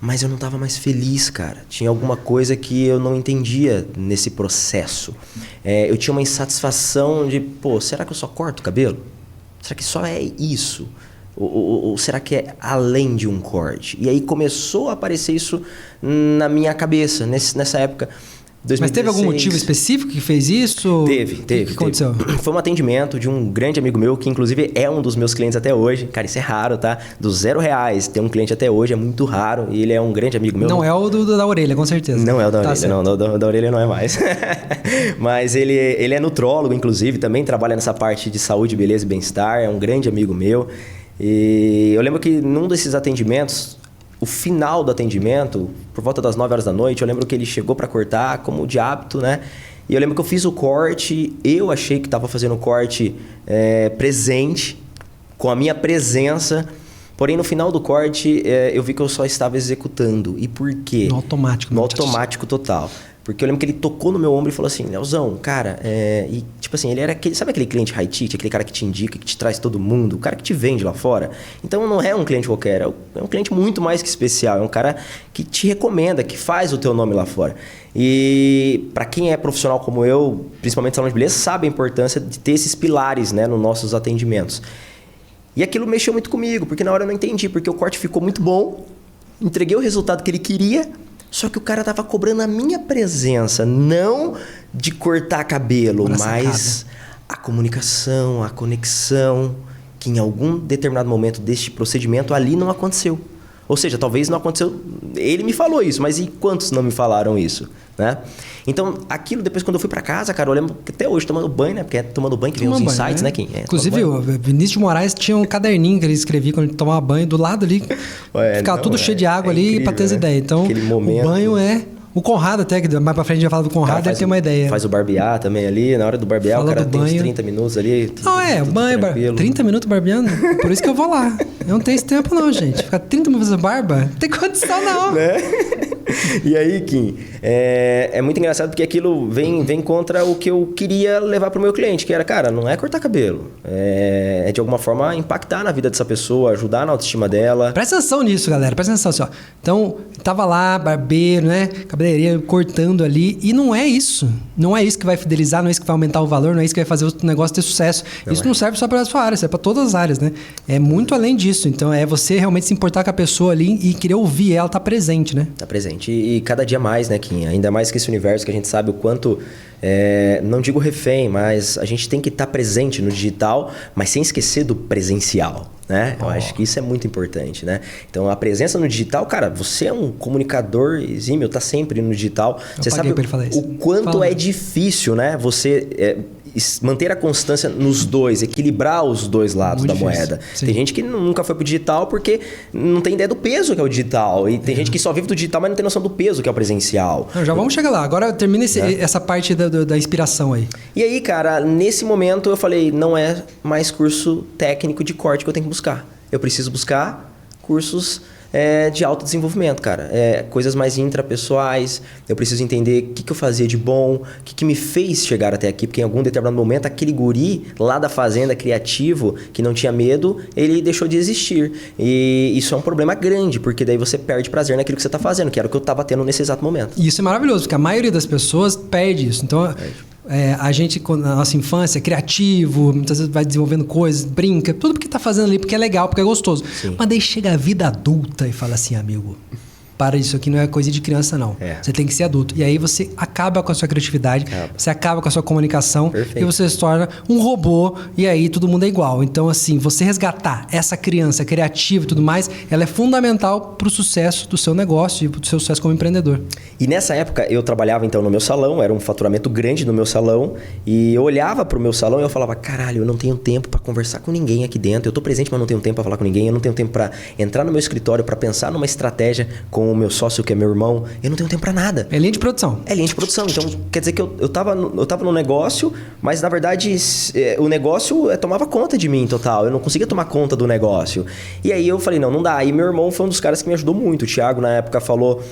Mas eu não estava mais feliz, cara. Tinha alguma coisa que eu não entendia nesse processo. Eu tinha uma insatisfação de, pô, será que eu só corto o cabelo? Será que só é isso? Ou será que é além de um corte? E aí começou a aparecer isso na minha cabeça, nessa época. 2016. Mas teve algum motivo específico que fez isso? Teve. O que aconteceu? Foi um atendimento de um grande amigo meu, que inclusive é um dos meus clientes até hoje. Cara, isso é raro, tá? Do R$0 ter um cliente até hoje é muito raro. E ele é um grande amigo meu. Não é o da orelha, com certeza. Não é o da orelha, não. Da orelha não é mais. Mas ele é nutrólogo, inclusive. Também trabalha nessa parte de saúde, beleza e bem-estar. É um grande amigo meu. E eu lembro que num desses atendimentos... O final do atendimento, por volta das 9 horas da noite, eu lembro que ele chegou para cortar, como de hábito, né? E eu lembro que eu fiz o corte, eu achei que estava fazendo o corte presente, com a minha presença. Porém, no final do corte, eu vi que eu só estava executando. E por quê? No automático. No automático total. Porque eu lembro que ele tocou no meu ombro e falou assim, Leozão, cara, e tipo assim, ele era aquele, sabe aquele cliente high ticket, aquele cara que te indica, que te traz todo mundo, o cara que te vende lá fora? Então não é um cliente qualquer, é um cliente muito mais que especial, é um cara que te recomenda, que faz o teu nome lá fora. E para quem é profissional como eu, principalmente salão de beleza, sabe a importância de ter esses pilares, né, nos nossos atendimentos. E aquilo mexeu muito comigo, porque na hora eu não entendi, porque o corte ficou muito bom, entreguei o resultado que ele queria. Só que o cara tava cobrando a minha presença, não de cortar cabelo, mas a comunicação, a conexão, que em algum determinado momento deste procedimento ali não aconteceu. Ou seja, talvez não aconteceu... Ele me falou isso, mas e quantos não me falaram isso, né? Então, aquilo, depois quando eu fui pra casa, cara, eu lembro que até hoje tomando banho, né? Porque é tomando banho que vem os insights, né, Kim? Inclusive, o Vinícius de Moraes tinha um caderninho que ele escrevia quando ele tomava banho, do lado ali, ficava tudo cheio de água ali, incrível, pra ter as ideias. Então, o banho é... O Conrado até, que mais pra frente a gente vai falar do Conrado, deve ter uma ideia. Faz o barbear também ali, na hora do barbear, fala o cara tem uns 30 minutos ali. Não, o banho, 30 minutos barbeando, por isso que eu vou lá. Eu não tenho esse tempo não, gente. Ficar 30 minutos fazendo barba, não tem condição não. Né? E aí, Kim, é muito engraçado porque aquilo vem contra o que eu queria levar pro meu cliente, que era, cara, não é cortar cabelo. É de alguma forma impactar na vida dessa pessoa, ajudar na autoestima dela. Presta atenção nisso, galera. Presta atenção assim, ó. Então, tava lá, barbeiro, né? Cabeleireira cortando ali. E não é isso. Não é isso que vai fidelizar, não é isso que vai aumentar o valor, não é isso que vai fazer o negócio ter sucesso. Isso não serve só para a sua área, serve para todas as áreas, né? É muito além disso. Então, é você realmente se importar com a pessoa ali e querer ouvir ela, tá presente, né? Tá presente. E cada dia mais, né, Kim? Ainda mais que esse universo que a gente sabe o quanto... não digo refém, mas a gente tem que estar presente no digital, mas sem esquecer do presencial, né? Eu acho que isso é muito importante, né? Então, a presença no digital, cara, você é um comunicador exímio, tá sempre no digital. Você sabe o quanto é difícil, né? Você... manter a constância nos dois, equilibrar os dois lados muito da moeda. Sim. Tem gente que nunca foi pro digital porque não tem ideia do peso que é o digital. E tem gente que só vive do digital, mas não tem noção do peso que é o presencial. Já vamos chegar lá. Agora termina essa parte da inspiração aí. E aí, cara, nesse momento eu falei, não é mais curso técnico de corte que eu tenho que buscar. Eu preciso buscar cursos... de autodesenvolvimento, cara. Coisas mais intrapessoais. Eu preciso entender o que eu fazia de bom, o que me fez chegar até aqui, porque em algum determinado momento aquele guri lá da fazenda criativo, que não tinha medo, ele deixou de existir. E isso é um problema grande, porque daí você perde prazer naquilo que você está fazendo, que era o que eu estava tendo nesse exato momento. E isso é maravilhoso, porque a maioria das pessoas perde isso. Então, a gente, na nossa infância, é criativo, muitas vezes vai desenvolvendo coisas, brinca, tudo porque tá fazendo ali, porque é legal, porque é gostoso. Sim. Mas daí chega a vida adulta e fala assim, amigo, para, isso aqui não é coisa de criança, não. Você tem que ser adulto. E aí você acaba com a sua criatividade, você acaba com a sua comunicação. Perfeito. E você se torna um robô e aí todo mundo é igual. Então, assim, você resgatar essa criança criativa e tudo mais, ela é fundamental para o sucesso do seu negócio e para o seu sucesso como empreendedor. E nessa época eu trabalhava então no meu salão, era um faturamento grande no meu salão, e eu olhava pro meu salão e eu falava, caralho, eu não tenho tempo para conversar com ninguém aqui dentro, eu tô presente, mas não tenho tempo para falar com ninguém, eu não tenho tempo para entrar no meu escritório, para pensar numa estratégia com o meu sócio, que é meu irmão, eu não tenho tempo para nada. É linha de produção. É linha de produção, então quer dizer que eu tava no negócio, mas na verdade o negócio tomava conta de mim total, eu não conseguia tomar conta do negócio. E aí eu falei, não dá. E meu irmão foi um dos caras que me ajudou muito, o Thiago na época falou,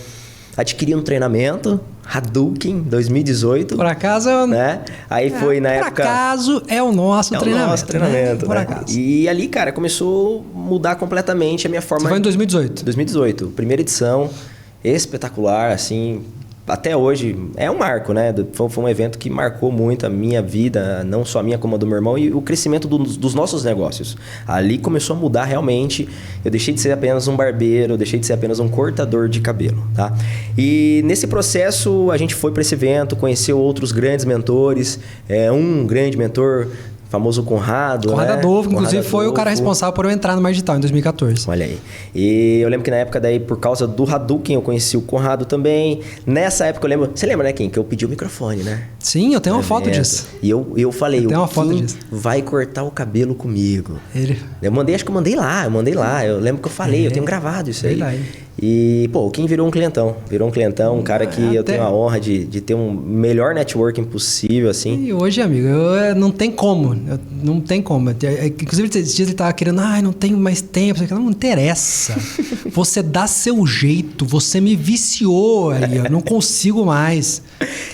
adquiri um treinamento, Hadouken, 2018. Por acaso... Né? Aí foi na época... Por acaso é o nosso treinamento. É o nosso treinamento, Por né? acaso. E ali, cara, começou a mudar completamente a minha forma... Você foi em 2018? 2018. Primeira edição, espetacular, assim... Até hoje é um marco, né? Foi um evento que marcou muito a minha vida, não só a minha como a do meu irmão, e o crescimento dos nossos negócios. Ali começou a mudar realmente. Eu deixei de ser apenas um barbeiro, deixei de ser apenas um cortador de cabelo, tá? E nesse processo a gente foi para esse evento, conheceu outros grandes mentores, um grande mentor, famoso Conrado, Conrado né? Adolfo, inclusive, Conrado foi o cara Adolfo. responsável por eu entrar no Marketing Digital em 2014. Olha aí. E eu lembro que na época daí, por causa do Hadouken, eu conheci o Conrado também. Nessa época eu lembro... Você lembra, né, Kim? Que eu pedi o microfone, né? Sim, eu tenho uma foto Evento. disso. E eu falei, Eu tenho o uma foto Kim disso. vai cortar o cabelo comigo. Ele... Acho que eu mandei lá. Eu lembro que eu falei, eu tenho gravado isso aí. Verdade. E, pô, o Kim virou um clientão. Um cara que eu tenho a honra de ter um melhor networking possível, assim. E hoje, amigo, não tem como. Não tem como. Inclusive, esses dias ele tava querendo, não tenho mais tempo. Não interessa. Você dá seu jeito. Você me viciou aí. Eu não consigo mais.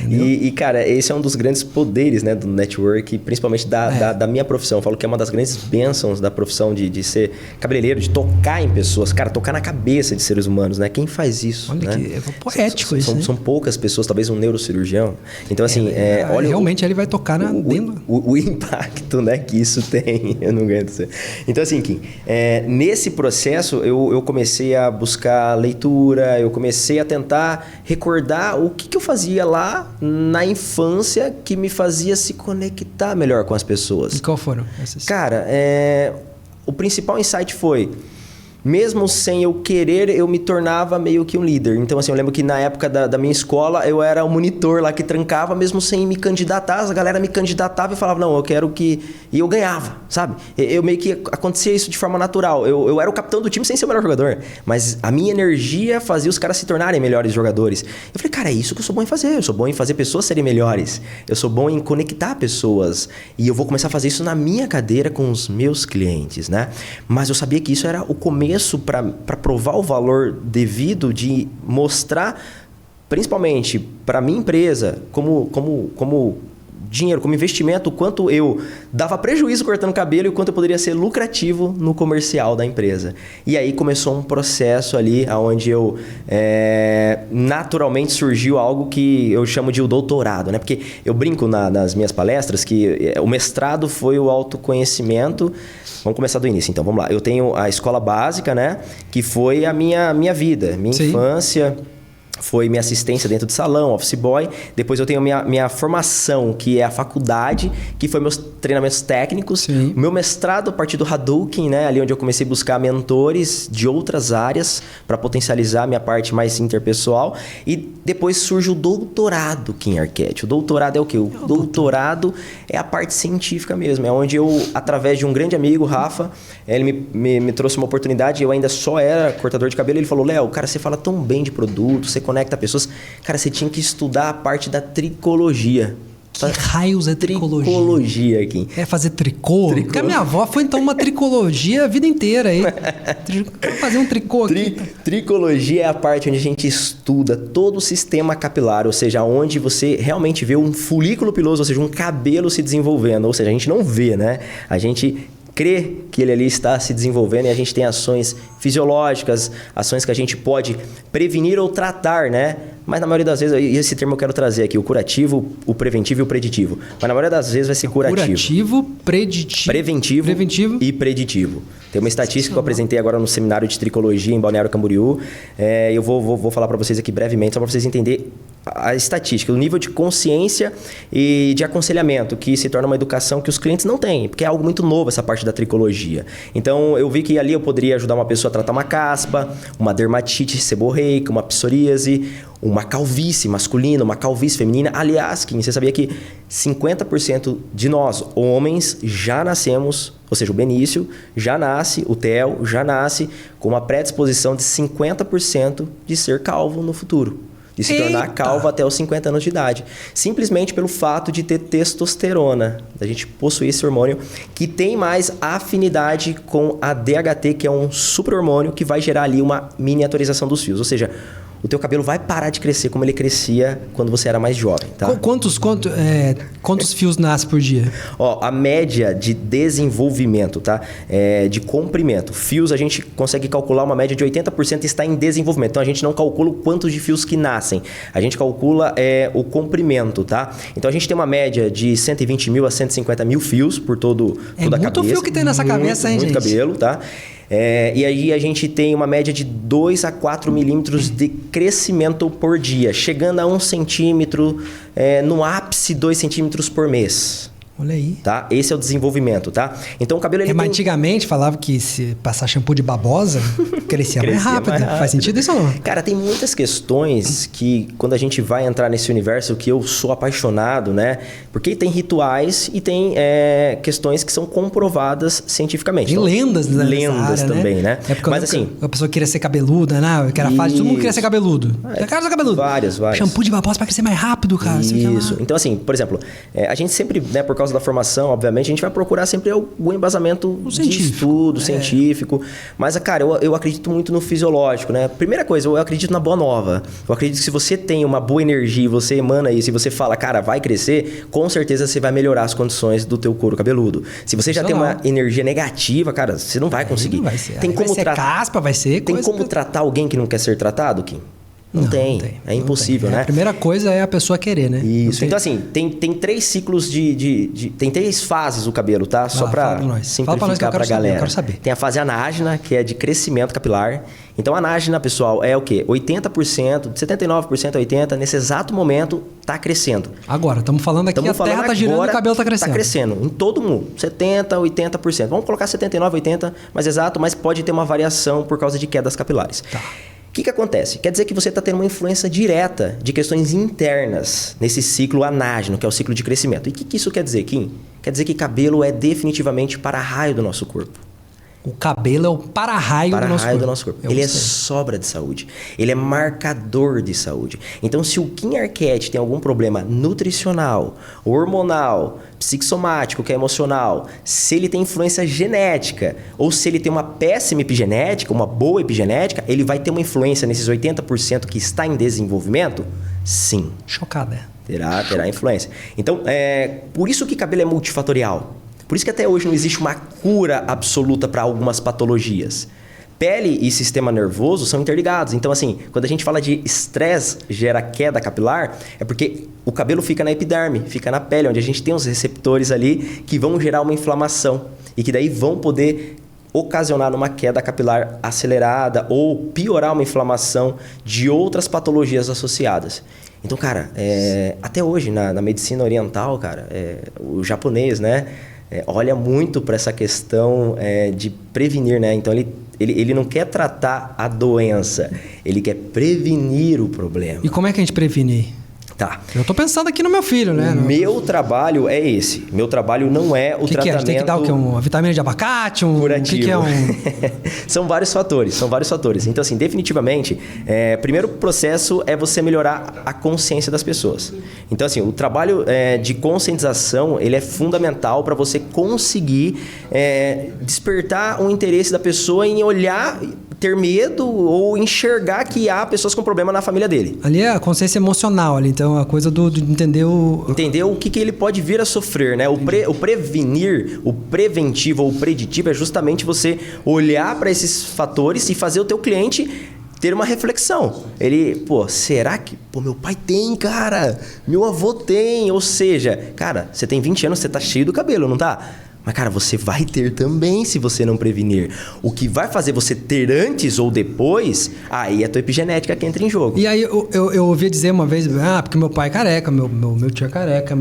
E, cara, esse é um dos grandes poderes, né, do network, principalmente da minha profissão. Eu falo que é uma das grandes bênçãos da profissão de ser cabeleireiro, de tocar em pessoas. Cara, tocar na cabeça de seres humanos, né? Quem faz isso? Olha, né? que poético isso, né? São poucas pessoas, talvez um neurocirurgião. Então, assim, olha... Realmente, ele vai tocar dentro... O impacto, né, que isso tem. Eu não aguento ser. Então, assim, Kim, nesse processo, eu comecei a buscar leitura, eu comecei a tentar recordar o que eu fazia lá na infância que me fazia se conectar melhor com as pessoas. E qual foram esses? Cara, o principal insight foi... Mesmo sem eu querer, eu me tornava meio que um líder. Então, assim, eu lembro que na época da minha escola, eu era o monitor lá que trancava, mesmo sem me candidatar. A galera me candidatava e falava, não, eu quero que... E eu ganhava, sabe? Eu meio que acontecia isso de forma natural. Eu era o capitão do time sem ser o melhor jogador. Mas a minha energia fazia os caras se tornarem melhores jogadores. Eu falei, cara, é isso que eu sou bom em fazer. Eu sou bom em fazer pessoas serem melhores. Eu sou bom em conectar pessoas. E eu vou começar a fazer isso na minha cadeira com os meus clientes, né? Mas eu sabia que isso era o começo para provar o valor devido de mostrar, principalmente para minha empresa, como dinheiro, como investimento, o quanto eu dava prejuízo cortando cabelo e o quanto eu poderia ser lucrativo no comercial da empresa. E aí começou um processo ali onde eu naturalmente surgiu algo que eu chamo de o doutorado, né? Porque eu brinco nas minhas palestras que o mestrado foi o autoconhecimento. Vamos começar do início, então, vamos lá. Eu tenho a escola básica, né? Que foi a minha vida, minha Sim. infância... Foi minha assistência dentro de salão, office boy. Depois eu tenho minha formação, que é a faculdade, que foi meus treinamentos técnicos. Sim. Meu mestrado a partir do Hadouken, né? Ali onde eu comecei a buscar mentores de outras áreas para potencializar a minha parte mais interpessoal. E depois surge o doutorado, Kim Arquette. O doutorado é o quê? O doutorado é a parte científica mesmo. É onde eu, através de um grande amigo, Rafa, ele me trouxe uma oportunidade. Eu ainda só era cortador de cabelo. Ele falou, Léo, cara, você fala tão bem de produto, você conecta pessoas. Cara, você tinha que estudar a parte da tricologia. Que raios é tricologia? Tricologia aqui. É fazer tricô? Porque a minha avó foi então uma tricologia a vida inteira aí. Vou fazer um tricô aqui. Tricologia é a parte onde a gente estuda todo o sistema capilar, ou seja, onde você realmente vê um folículo piloso, ou seja, um cabelo se desenvolvendo. Ou seja, a gente não vê, né? A gente crê que ele ali está se desenvolvendo e a gente tem ações fisiológicas, ações que a gente pode prevenir ou tratar, né? Mas na maioria das vezes, e esse termo eu quero trazer aqui, o curativo, o preventivo e o preditivo. Mas na maioria das vezes vai ser curativo. Curativo, Preventivo e preditivo. Tem uma estatística que eu apresentei agora no seminário de tricologia em Balneário Camboriú. Eu vou falar para vocês aqui brevemente, só para vocês entenderem a estatística, o nível de consciência e de aconselhamento, que se torna uma educação que os clientes não têm, porque é algo muito novo essa parte da tricologia. Então, eu vi que ali eu poderia ajudar uma pessoa a tratar uma caspa, uma dermatite seborreica, uma psoríase, uma calvície masculina, uma calvície feminina. Aliás, Kim, você sabia que 50% de nós, homens, já nascemos, ou seja, o Benício já nasce, o Theo já nasce com uma predisposição de 50% de ser calvo no futuro. De se tornar calvo até os 50 anos de idade. Simplesmente pelo fato de ter testosterona. A gente possuir esse hormônio que tem mais afinidade com a DHT, que é um super-hormônio que vai gerar ali uma miniaturização dos fios. Ou seja, o teu cabelo vai parar de crescer como ele crescia quando você era mais jovem, tá? Quantos fios nascem por dia? Ó, a média de desenvolvimento, tá? De comprimento. Fios, a gente consegue calcular uma média de 80% está em desenvolvimento. Então, a gente não calcula o quanto de fios que nascem. A gente calcula o comprimento, tá? Então, a gente tem uma média de 120 mil a 150 mil fios por toda a cabeça. É muito fio que tem nessa cabeça, hein, gente? Muito cabelo, tá? E aí a gente tem uma média de 2 a 4 milímetros de crescimento por dia, chegando a 1 centímetro, no ápice 2 centímetros por mês. Olha aí. Tá? Esse é o desenvolvimento, tá? Então o cabelo... Mas antigamente falava que se passar shampoo de babosa, crescia mais rápido. Faz sentido isso ou não? Cara, tem muitas questões que quando a gente vai entrar nesse universo que eu sou apaixonado, né? Porque tem rituais e tem questões que são comprovadas cientificamente. Tem lendas, né? Lendas área, também, né? Mas assim... A pessoa queria ser cabeluda, né? Que era fácil, todo mundo queria ser cabeludo. Eu quero ser cabeludo. Várias. Shampoo de babosa pra crescer mais rápido, cara. Isso. Então assim, por exemplo, a gente sempre, né, por causa da formação, obviamente, a gente vai procurar sempre algum embasamento de estudo científico. Mas, cara, eu acredito muito no fisiológico, né? Primeira coisa, eu acredito na boa nova. Eu acredito que se você tem uma boa energia, você emana isso e você fala, cara, vai crescer, com certeza você vai melhorar as condições do teu couro cabeludo. Se você já tem uma energia negativa, cara, você não vai conseguir. Não vai ser. Tem como caspa, vai ser Tem como tratar alguém que não quer ser tratado, Kim? Não tem. É impossível, né? A primeira coisa é a pessoa querer, né? Isso. Então, assim, tem 3 ciclos tem 3 fases o cabelo, tá? Só pra simplificar pra galera. Eu quero saber. Tem a fase anágena, que é de crescimento capilar. Então, a anágena, pessoal, é o quê? 80%, de 79% a 80%, nesse exato momento, tá crescendo. Agora, estamos falando aqui, a terra tá girando e o cabelo tá crescendo. Tá crescendo, em todo mundo. 70%, 80%. Vamos colocar 79%, 80%, mais exato, mas pode ter uma variação por causa de quedas capilares. Tá. O que acontece? Quer dizer que você está tendo uma influência direta de questões internas nesse ciclo anágeno, que é o ciclo de crescimento. E o que isso quer dizer, Kim? Quer dizer que cabelo é definitivamente para-raio do nosso corpo. O cabelo é o para-raio do nosso corpo. Ele é sobra de saúde. Ele é marcador de saúde. Então, se o Kim Arquette tem algum problema nutricional, hormonal, psicossomático, que é emocional, se ele tem influência genética, ou se ele tem uma péssima epigenética, uma boa epigenética, ele vai ter uma influência nesses 80% que está em desenvolvimento? Sim. Chocada. Terá influência. Então, por isso que cabelo é multifatorial. Por isso que até hoje não existe uma cura absoluta para algumas patologias. Pele e sistema nervoso são interligados. Então, assim, quando a gente fala de estresse gera queda capilar, é porque o cabelo fica na epiderme, fica na pele, onde a gente tem os receptores ali que vão gerar uma inflamação e que daí vão poder ocasionar uma queda capilar acelerada ou piorar uma inflamação de outras patologias associadas. Então, cara, até hoje na medicina oriental, cara, o japonês, né? Olha muito para essa questão de prevenir, né? Então, ele não quer tratar a doença, ele quer prevenir o problema. E como é que a gente previne? Tá. Eu tô pensando aqui no meu filho, né? Meu trabalho é esse. Meu trabalho não é o tratamento... Que tem que dar o quê? Uma vitamina de abacate? Curativo. Que é São vários fatores. Então, assim, definitivamente, primeiro processo é você melhorar a consciência das pessoas. Então, assim, o trabalho de conscientização, ele é fundamental para você conseguir despertar o interesse da pessoa em olhar... ter medo ou enxergar que há pessoas com problema na família dele. Ali é a consciência emocional, ali, então a coisa de entender o... Entender o que ele pode vir a sofrer, né? O prevenir, o preventivo ou o preditivo é justamente você olhar para esses fatores e fazer o teu cliente ter uma reflexão. Ele, pô, será que... Pô, meu pai tem, cara. Meu avô tem. Ou seja, cara, você tem 20 anos, você tá cheio do cabelo, não tá? Mas, cara, você vai ter também se você não prevenir. O que vai fazer você ter antes ou depois, aí é a tua epigenética que entra em jogo. E aí eu ouvi dizer uma vez, porque meu pai é careca, meu tio é careca,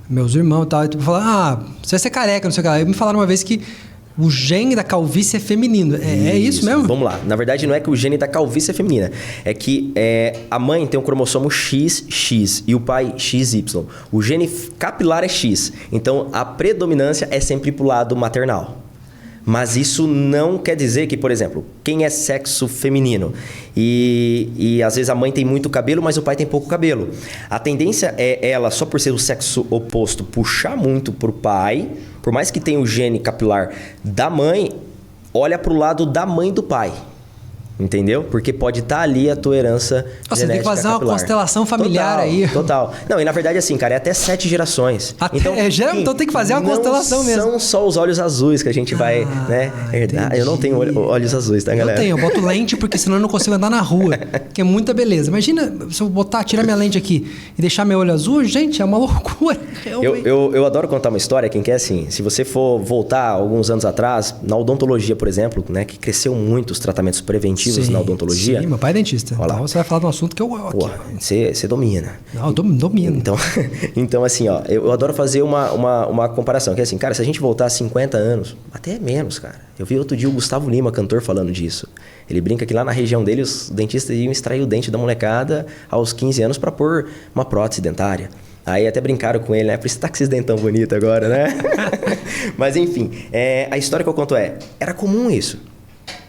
meus irmãos e tal. E tu fala, você vai ser careca, não sei o que lá. Aí me falaram uma vez que o gene da calvície é feminino. É isso mesmo? Vamos lá. Na verdade, não é que o gene da calvície é feminina. É que a mãe tem um cromossomo XX e o pai XY. O gene capilar é X. Então, a predominância é sempre pro lado maternal. Mas isso não quer dizer que, por exemplo, quem é sexo feminino e às vezes a mãe tem muito cabelo, mas o pai tem pouco cabelo. A tendência é ela, só por ser o sexo oposto, puxar muito pro pai, por mais que tenha o gene capilar da mãe, olha pro lado da mãe do pai. Entendeu? Porque pode estar ali a tua herança genética tem que fazer capilar. Uma constelação familiar aí. Total. Não, e na verdade assim, cara, é até 7 gerações. Então tem que fazer uma constelação mesmo. Não são só os olhos azuis que a gente vai, né, herdar. Entendi. Eu não tenho olhos azuis, tá, galera? Eu tenho, eu boto lente porque senão eu não consigo andar na rua. Que é muita beleza. Imagina se eu tirar minha lente aqui e deixar meu olho azul, gente, é uma loucura. Eu adoro contar uma história, quem quer assim, se você for voltar alguns anos atrás, na odontologia, por exemplo, né, que cresceu muito os tratamentos preventivos na odontologia. Sim, meu pai é dentista. Olha lá. Então você vai falar de um assunto que Você domina. Não, eu domino. Então assim, ó, eu adoro fazer uma comparação, que é assim, cara, se a gente voltar 50 anos, até menos, cara. Eu vi outro dia o Gustavo Lima, cantor, falando disso. Ele brinca que lá na região dele, os dentistas iam extrair o dente da molecada aos 15 anos para pôr uma prótese dentária. Aí até brincaram com ele, né? Por isso tá com esses dentão bonito agora, né? Mas enfim, a história que eu conto era comum isso.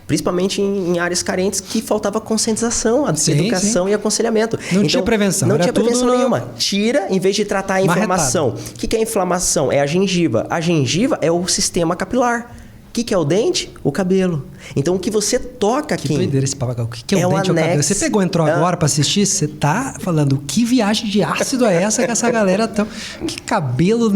Principalmente em áreas carentes que faltava conscientização, educação e aconselhamento. Não tinha prevenção. Não tinha prevenção nenhuma. Tira em vez de tratar a inflamação. O que é inflamação? É a gengiva. A gengiva é o sistema capilar. O que é o dente? O cabelo. Então, o que você toca aqui... Que doideira esse papagaio. O que é o dente? Um cabelo? Você entrou agora pra assistir? Você tá falando, que viagem de ácido é essa que essa galera tão... Que cabelo...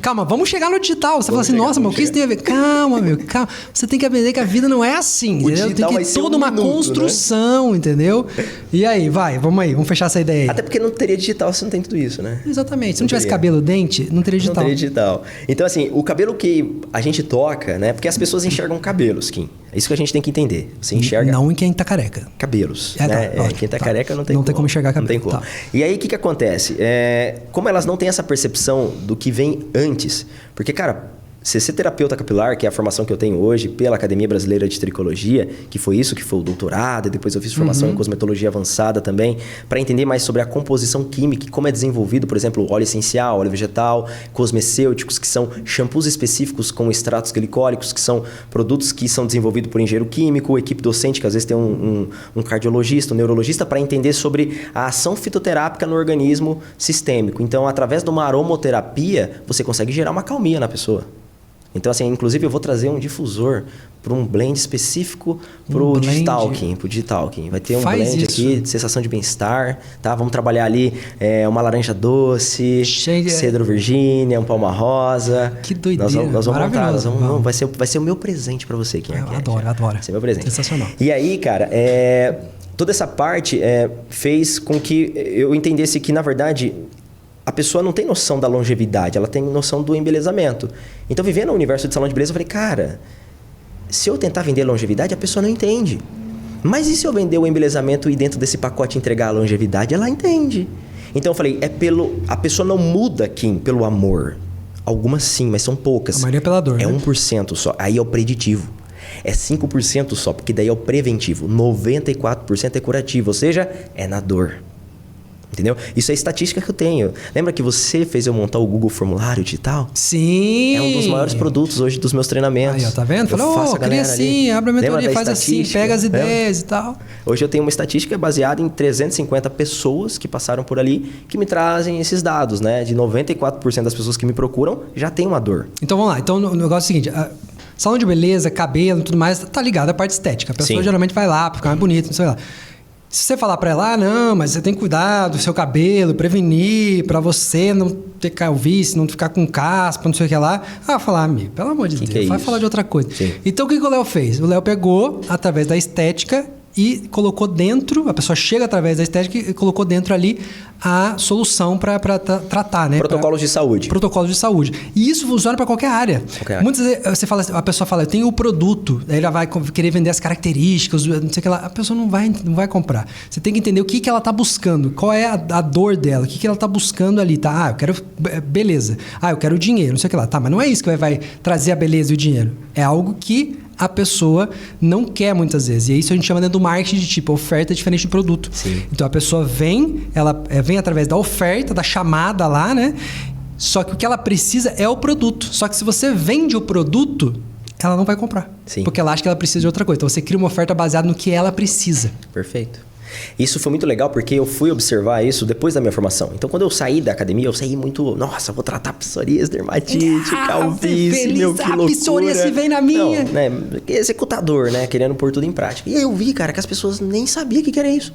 Calma, vamos chegar no digital. Você fala assim, nossa, mas o que isso tem a ver? Calma, calma. Você tem que aprender que a vida não é assim, entendeu? Tem que ter toda uma construção, né? Entendeu? E aí, vamos fechar essa ideia aí. Até porque não teria digital se não tem tudo isso, né? Exatamente. Se não tivesse cabelo, dente, não teria digital. Não teria digital. Então, assim, o cabelo que a gente toca, né? Porque as pessoas enxergam cabelos, Kim. É isso que a gente tem que entender. Você enxerga... Não em quem tá careca. Cabelos. Né? Quem tá careca não tem como. Não tem como enxergar cabelo. Não tem como. Tá. E aí, o que acontece? Como elas não têm essa percepção do que vem antes... Porque, cara... Ser terapeuta capilar, que é a formação que eu tenho hoje pela Academia Brasileira de Tricologia, que foi isso que foi o doutorado, e depois eu fiz formação em cosmetologia avançada também, para entender mais sobre a composição química e como é desenvolvido, por exemplo, óleo essencial, óleo vegetal, cosmecêuticos, que são shampoos específicos com extratos glicólicos, que são produtos que são desenvolvidos por engenheiro químico, equipe docente, que às vezes tem um cardiologista, um neurologista, para entender sobre a ação fitoterápica no organismo sistêmico. Então, através de uma aromoterapia, você consegue gerar uma calmia na pessoa. Então, assim, inclusive eu vou trazer um difusor para um blend específico pro Digitalking. Vai ter um blend aqui de sensação de bem-estar, tá? Vamos trabalhar ali uma laranja doce, cedro Virgínia, um palma rosa. Que doideira. Nós vamos montar, vai ser o meu presente para você, Kim. Adoro. Vai ser meu presente. Sensacional. E aí, cara, toda essa parte fez com que eu entendesse que, na verdade... A pessoa não tem noção da longevidade, ela tem noção do embelezamento. Então, vivendo no universo de salão de beleza, eu falei, cara, se eu tentar vender longevidade, a pessoa não entende. Mas e se eu vender o embelezamento e dentro desse pacote entregar a longevidade? Ela entende. Então, eu falei, a pessoa não muda, Kim, pelo amor. Algumas sim, mas são poucas. A maioria é pela dor, É né? 1% só. Aí é o preditivo. É 5% só, porque daí é o preventivo. 94% é curativo, ou seja, é na dor. Entendeu? Isso é estatística que eu tenho. Lembra que você fez eu montar o Google Formulário Digital? Sim! É um dos maiores produtos hoje dos meus treinamentos. Aí, ó, tá vendo? Falou, cria assim, abre a mentoria, faz assim, pega as ideias e tal. Hoje eu tenho uma estatística baseada em 350 pessoas que passaram por ali, que me trazem esses dados, né? De 94% das pessoas que me procuram já tem uma dor. Então vamos lá. Então o negócio é o seguinte... Salão de beleza, cabelo e tudo mais, tá ligado à parte estética. A pessoa Sim. geralmente vai lá pra ficar mais bonita, não sei lá. Se você falar pra ela, não, mas você tem que cuidar do seu cabelo, prevenir, pra você não ter calvície, não ficar com caspa, não sei o que lá. Vai falar, amigo, pelo amor de Deus, que é vai isso? falar de outra coisa. Sim. Então, o que o Léo fez? O Léo pegou, através da estética, e colocou dentro, a pessoa chega através da estética e colocou dentro ali a solução para tratar, né? Protocolos de saúde. Protocolos de saúde. E isso funciona para qualquer área. Qualquer área. Muitas vezes você fala, a pessoa fala, eu tenho o produto, aí ela vai querer vender as características, não sei o que lá. A pessoa não vai comprar. Você tem que entender o que ela está buscando, qual é a dor dela, o que ela está buscando ali, tá? Ah, eu quero beleza. Ah, eu quero dinheiro, não sei o que lá. Tá, mas não é isso que vai trazer a beleza e o dinheiro. É algo que a pessoa não quer muitas vezes. E isso a gente chama dentro do marketing de tipo oferta diferente de produto. Sim. Então a pessoa vem, ela vem através da oferta, da chamada lá, né? Só que o que ela precisa é o produto. Só que se você vende o produto, ela não vai comprar. Sim. Porque ela acha que ela precisa de outra coisa. Então você cria uma oferta baseada no que ela precisa. Perfeito. Isso foi muito legal porque eu fui observar isso depois da minha formação. Então, quando eu saí da academia, eu saí muito... Nossa, vou tratar psoríase, dermatite, calvície, meu, que loucura. Psoríase vem na minha. Não, né? Executador, né? Querendo pôr tudo em prática. E aí eu vi, cara, que as pessoas nem sabiam o que era isso.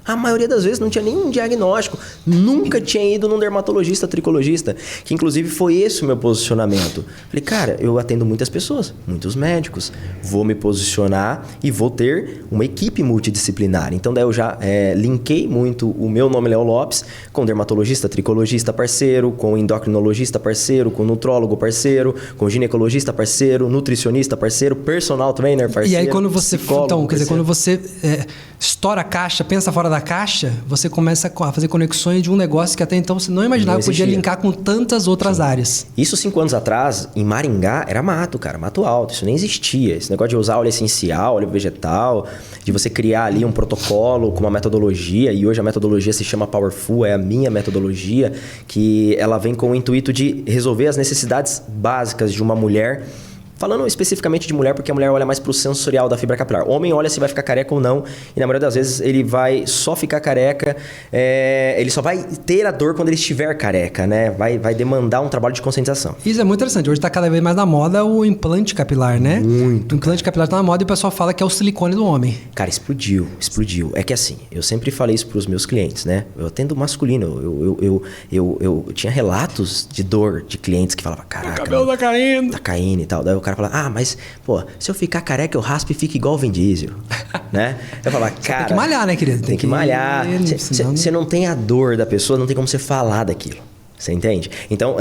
A maioria das vezes não tinha nenhum diagnóstico. Nunca tinha ido num dermatologista, tricologista. Que inclusive foi esse o meu posicionamento. Falei, cara, eu atendo muitas pessoas, muitos médicos. Vou me posicionar e vou ter uma equipe multidisciplinar. Então daí eu já linkei muito o meu nome, Léo Lopes, com dermatologista, tricologista parceiro, com endocrinologista parceiro, com nutrólogo parceiro, com ginecologista parceiro, nutricionista parceiro, personal trainer parceiro. E aí quando você... Então, quer dizer, parceiro. quando você estoura a caixa, pensa fora da caixa, você começa a fazer conexões de um negócio que até então você não imaginava que podia linkar com tantas outras áreas. Isso 5 anos atrás, em Maringá, era mato, cara, mato alto. Isso nem existia. Esse negócio de usar óleo essencial, óleo vegetal, de você criar ali um protocolo com uma metodologia, e hoje a metodologia se chama Powerful, é a minha metodologia, que ela vem com o intuito de resolver as necessidades básicas de uma mulher. Falando especificamente de mulher, porque a mulher olha mais pro sensorial da fibra capilar. Homem olha se vai ficar careca ou não, e na maioria das vezes ele vai só ficar careca, ele só vai ter a dor quando ele estiver careca, né? Vai demandar um trabalho de conscientização. Isso é muito interessante. Hoje está cada vez mais na moda o implante capilar, né? Muito. O implante capilar está na moda e o pessoal fala que é o silicone do homem. Cara, explodiu. É que assim, eu sempre falei isso pros meus clientes, né? Eu atendo masculino, eu tinha relatos de dor de clientes que falavam, caraca, O cabelo tá caindo. tá caindo e tal. Daí o cara fala, mas, pô, se eu ficar careca, eu raspo e fico igual o Vin Diesel, né? Eu falo, cara... Tem que malhar, né, querido? Tem que malhar. senão- Você não tem a dor da pessoa, não tem como você falar daquilo. Você entende? Então,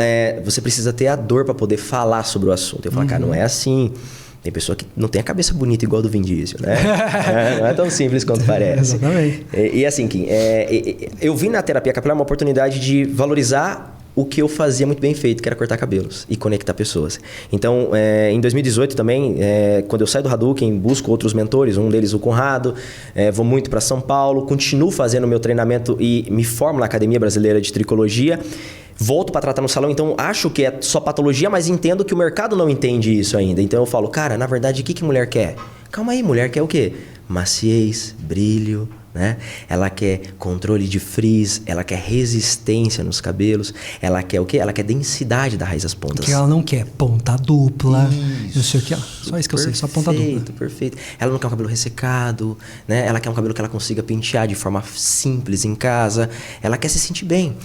você precisa ter a dor para poder falar sobre o assunto. Eu falo, cara, não é assim... Tem pessoa que não tem a cabeça bonita igual a do Vin Diesel, né? Não é tão simples quanto parece. Exatamente. E assim, Kim, eu vi na terapia capilar uma oportunidade de valorizar o que eu fazia muito bem feito, que era cortar cabelos e conectar pessoas. Então, em 2018 também, quando eu saio do Hadouken, busco outros mentores, um deles o Conrado, vou muito para São Paulo, continuo fazendo meu treinamento e me formo na Academia Brasileira de Tricologia. Volto para tratar no salão, então acho que é só patologia, mas entendo que o mercado não entende isso ainda. Então eu falo, cara, na verdade, o que mulher quer? Calma aí, mulher quer o quê? Maciez, brilho, né? Ela quer controle de frizz, ela quer resistência nos cabelos, ela quer o quê? Ela quer densidade da raiz das pontas. O que ela não quer? Ponta dupla, não sei o que. Só isso que eu sei, só ponta dupla. Perfeito. Ela não quer um cabelo ressecado, né? Ela quer um cabelo que ela consiga pentear de forma simples em casa, ela quer se sentir bem.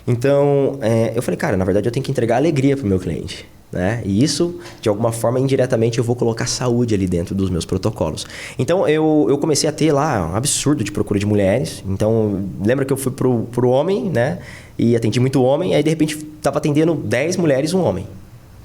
Então, eu falei, cara, na verdade eu tenho que entregar alegria pro meu cliente, né? E isso, de alguma forma, indiretamente, eu vou colocar saúde ali dentro dos meus protocolos. Então, eu comecei a ter lá um absurdo de procura de mulheres. Então, lembra que eu fui pro homem, né? E atendi muito homem, aí de repente tava atendendo 10 mulheres e um homem.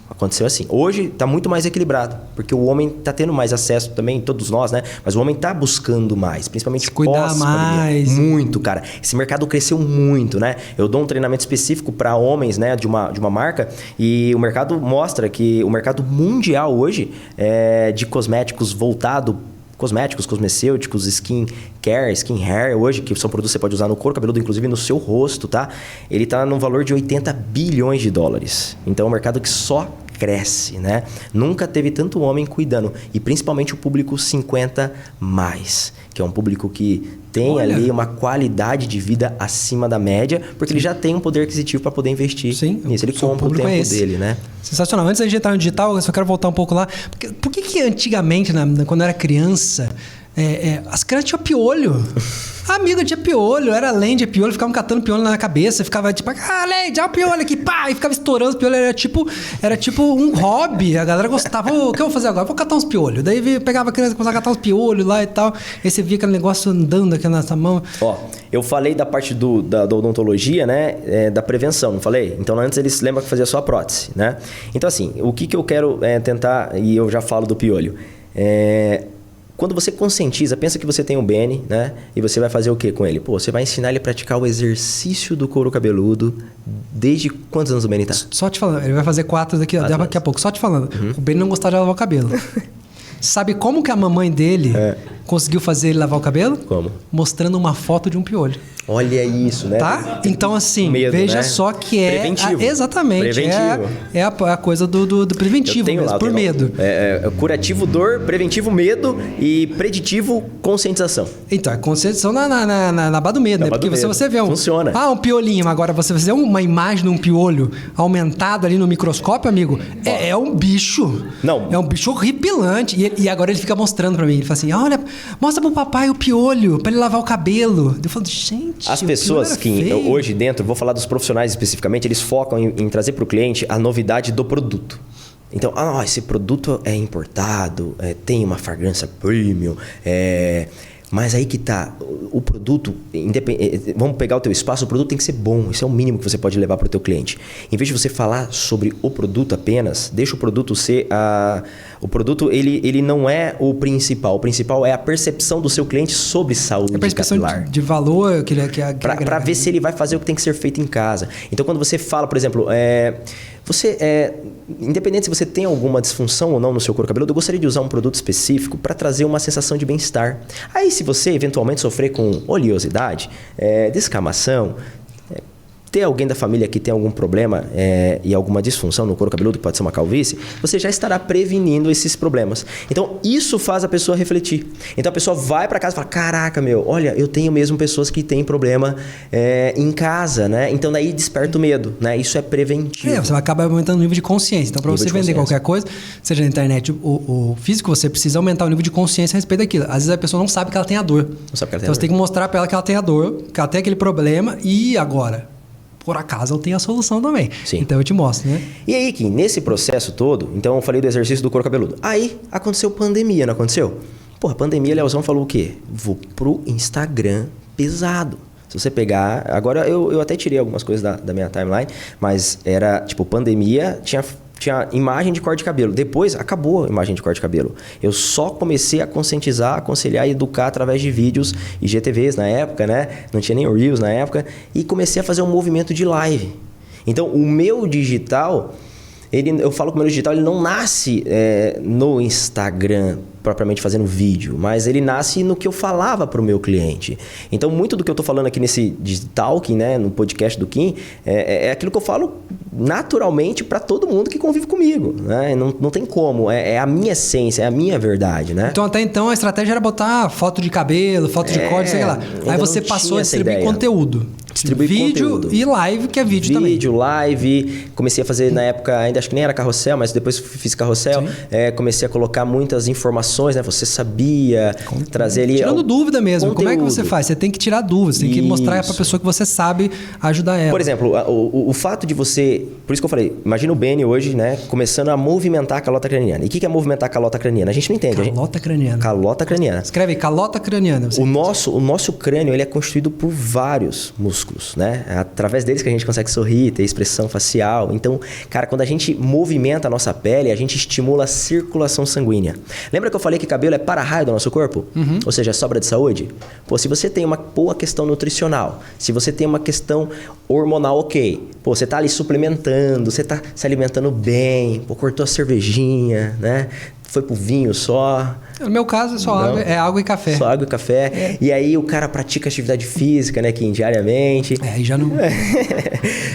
Aconteceu assim. Hoje está muito mais equilibrado, porque o homem está tendo mais acesso também, todos nós, né? Mas o homem está buscando mais, principalmente se cuidar mais. Muito, cara. Esse mercado cresceu muito, né? Eu dou um treinamento específico para homens, né? De uma marca, e o mercado mostra que o mercado mundial hoje é de cosméticos voltado... Cosméticos, cosmecêuticos, skin care, skin hair, hoje, que são produtos que você pode usar no couro cabeludo, inclusive no seu rosto, tá? Ele tá no valor de 80 bilhões de dólares. Então é um mercado que só cresce, né? Nunca teve tanto homem cuidando. E principalmente o público 50 mais, que é um público que tem ali uma qualidade de vida acima da média, porque ele já tem um poder aquisitivo para poder investir nisso. Ele compra o tempo dele, né? Sensacional. Antes da gente entrar no digital, eu só quero voltar um pouco lá. Por que antigamente, quando eu era criança, as crianças tinham piolho? A amiga tinha piolho, era além de piolho, ficavam catando piolho na cabeça, ficava tipo, Lady, olha o piolho aqui, pá, e ficava estourando os piolhos, era tipo um hobby, a galera gostava, o que eu vou fazer agora? Vou catar uns piolhos. Daí pegava a criança, começava a catar uns piolhos lá e tal, aí você via aquele negócio andando aqui nessa mão. Ó, eu falei da parte da odontologia, né, da prevenção, não falei? Então antes eles lembram que fazia só a prótese, né? Então assim, o que eu quero tentar, e eu já falo do piolho, quando você conscientiza, pensa que você tem um Benny, né? E você vai fazer o que com ele? Pô, você vai ensinar ele a praticar o exercício do couro cabeludo. Desde quantos anos o Benny tá? Só te falando, ele vai fazer 4 daqui a pouco. Só te falando, o Benny não gostava de lavar o cabelo. Sabe como que a mamãe dele conseguiu fazer ele lavar o cabelo? Como? Mostrando uma foto de um piolho. Olha isso, né? Tá? Então, assim, medo, veja né? só que preventivo. Exatamente. Preventivo. É a coisa do preventivo mesmo, por medo. Curativo dor, preventivo medo e preditivo conscientização. Então, é conscientização na base do medo, né? Porque se você vê Funciona. um piolinho, agora você vê uma imagem de um piolho aumentado ali no microscópio, amigo, é um bicho. Não. É um bicho horripilante. E agora ele fica mostrando pra mim. Ele fala assim, olha, mostra pro papai o piolho, pra ele lavar o cabelo. Eu falo, gente... As pessoas que hoje dentro, vou falar dos profissionais especificamente, eles focam em trazer para o cliente a novidade do produto. Então, esse produto é importado, tem uma fragrância premium, mas aí que tá, o produto, vamos pegar o teu espaço, o produto tem que ser bom, isso é o mínimo que você pode levar para o teu cliente. Em vez de você falar sobre o produto apenas, deixa o produto ser o produto, ele não é o principal é a percepção do seu cliente sobre saúde capilar. A percepção de valor que ele para ver se ele vai fazer o que tem que ser feito em casa. Então, quando você fala, por exemplo, independente se você tem alguma disfunção ou não no seu couro cabeludo, eu gostaria de usar um produto específico para trazer uma sensação de bem-estar. Aí, se você eventualmente sofrer com oleosidade, descamação, ter alguém da família que tem algum problema e alguma disfunção no couro cabeludo, que pode ser uma calvície, você já estará prevenindo esses problemas. Então, isso faz a pessoa refletir. Então, a pessoa vai para casa e fala, caraca, olha, eu tenho mesmo pessoas que têm problema em casa, né? Então, daí desperta o medo, né? Isso é preventivo. Você acaba aumentando o nível de consciência. Então, para você vender qualquer coisa, seja na internet ou físico, você precisa aumentar o nível de consciência a respeito daquilo. Às vezes, a pessoa não sabe que ela tem a dor. Não sabe que ela tem então, você tem que mostrar para ela que ela tem a dor, que ela tem aquele problema e agora... Por acaso eu tenho a solução também. Sim. Então eu te mostro, né? E aí, Kim, nesse processo todo, então eu falei do exercício do couro cabeludo. Aí aconteceu pandemia, não aconteceu? Porra, pandemia, Leozão falou o quê? Vou pro Instagram pesado. Se você pegar... Agora eu até tirei algumas coisas da minha timeline, mas era tipo pandemia, tinha imagem de corte de cabelo. Depois, acabou a imagem de corte de cabelo. Eu só comecei a conscientizar, aconselhar e educar através de vídeos e GTVs na época, né? Não tinha nem Reels na época. E comecei a fazer um movimento de live. Então, o meu digital... eu falo que o meu digital ele não nasce no Instagram propriamente fazendo vídeo, mas ele nasce no que eu falava para o meu cliente. Então, muito do que eu estou falando aqui nesse Digitalking, né, no podcast do Kim, é aquilo que eu falo naturalmente para todo mundo que convive comigo. Né? Não tem como, é a minha essência, é a minha verdade. Né? Então, até então, a estratégia era botar foto de cabelo, foto de corte, sei lá. Aí você passou a distribuir conteúdo. Distribuir vídeo conteúdo. E live, que é vídeo também. Vídeo, live. Comecei a fazer na época, ainda acho que nem era carrossel, mas depois fiz carrossel. Comecei a colocar muitas informações, né? Você sabia trazer ali... Tirando dúvida mesmo. Conteúdo. Como é que você faz? Você tem que tirar dúvidas, você tem que mostrar pra pessoa que você sabe ajudar ela. Por exemplo, o fato de você... Por isso que eu falei, imagina o Benny hoje, né? Começando a movimentar a calota craniana. E o que é movimentar a calota craniana? A gente não entende. Calota craniana. Calota craniana. Escreve aí, calota craniana. O nosso crânio, ele é constituído por vários músculos, né? Através deles que a gente consegue sorrir, ter expressão facial. Então, cara, quando a gente movimenta a nossa pele, a gente estimula a circulação sanguínea. Lembra que eu falei que cabelo é para-raio do nosso corpo? Uhum. Ou seja, é sobra de saúde? Pô, se você tem uma boa questão nutricional, se você tem uma questão hormonal ok, pô, você tá ali suplementando, você tá se alimentando bem, pô, cortou a cervejinha, né? foi pro vinho só? No meu caso é só água, água e café. Só água e café. E aí o cara pratica atividade física, né, Kim, diariamente. Aí já não...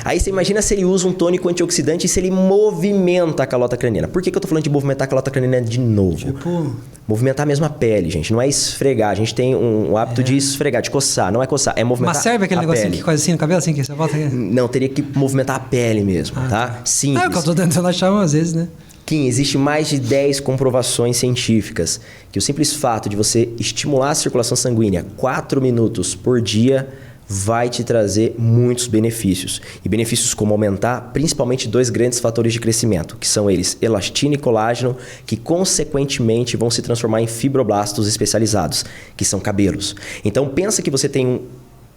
Aí você imagina se ele usa um tônico antioxidante e se ele movimenta a calota craniana. Por que eu tô falando de movimentar a calota craniana de novo? Tipo... Movimentar mesmo a pele, gente. Não é esfregar. A gente tem o hábito de esfregar, de coçar. Não é coçar, é movimentar a pele. Mas serve aquele negocinho que faz assim no cabelo, assim, que você volta aqui? Não, teria que movimentar a pele mesmo, tá? Simples. É o que eu tô tentando achar umas vezes, né? Kim, existe mais de 10 comprovações científicas que o simples fato de você estimular a circulação sanguínea 4 minutos por dia vai te trazer muitos benefícios. E benefícios como aumentar principalmente 2 grandes fatores de crescimento, que são eles elastina e colágeno, que consequentemente vão se transformar em fibroblastos especializados, que são cabelos. Então pensa que você tem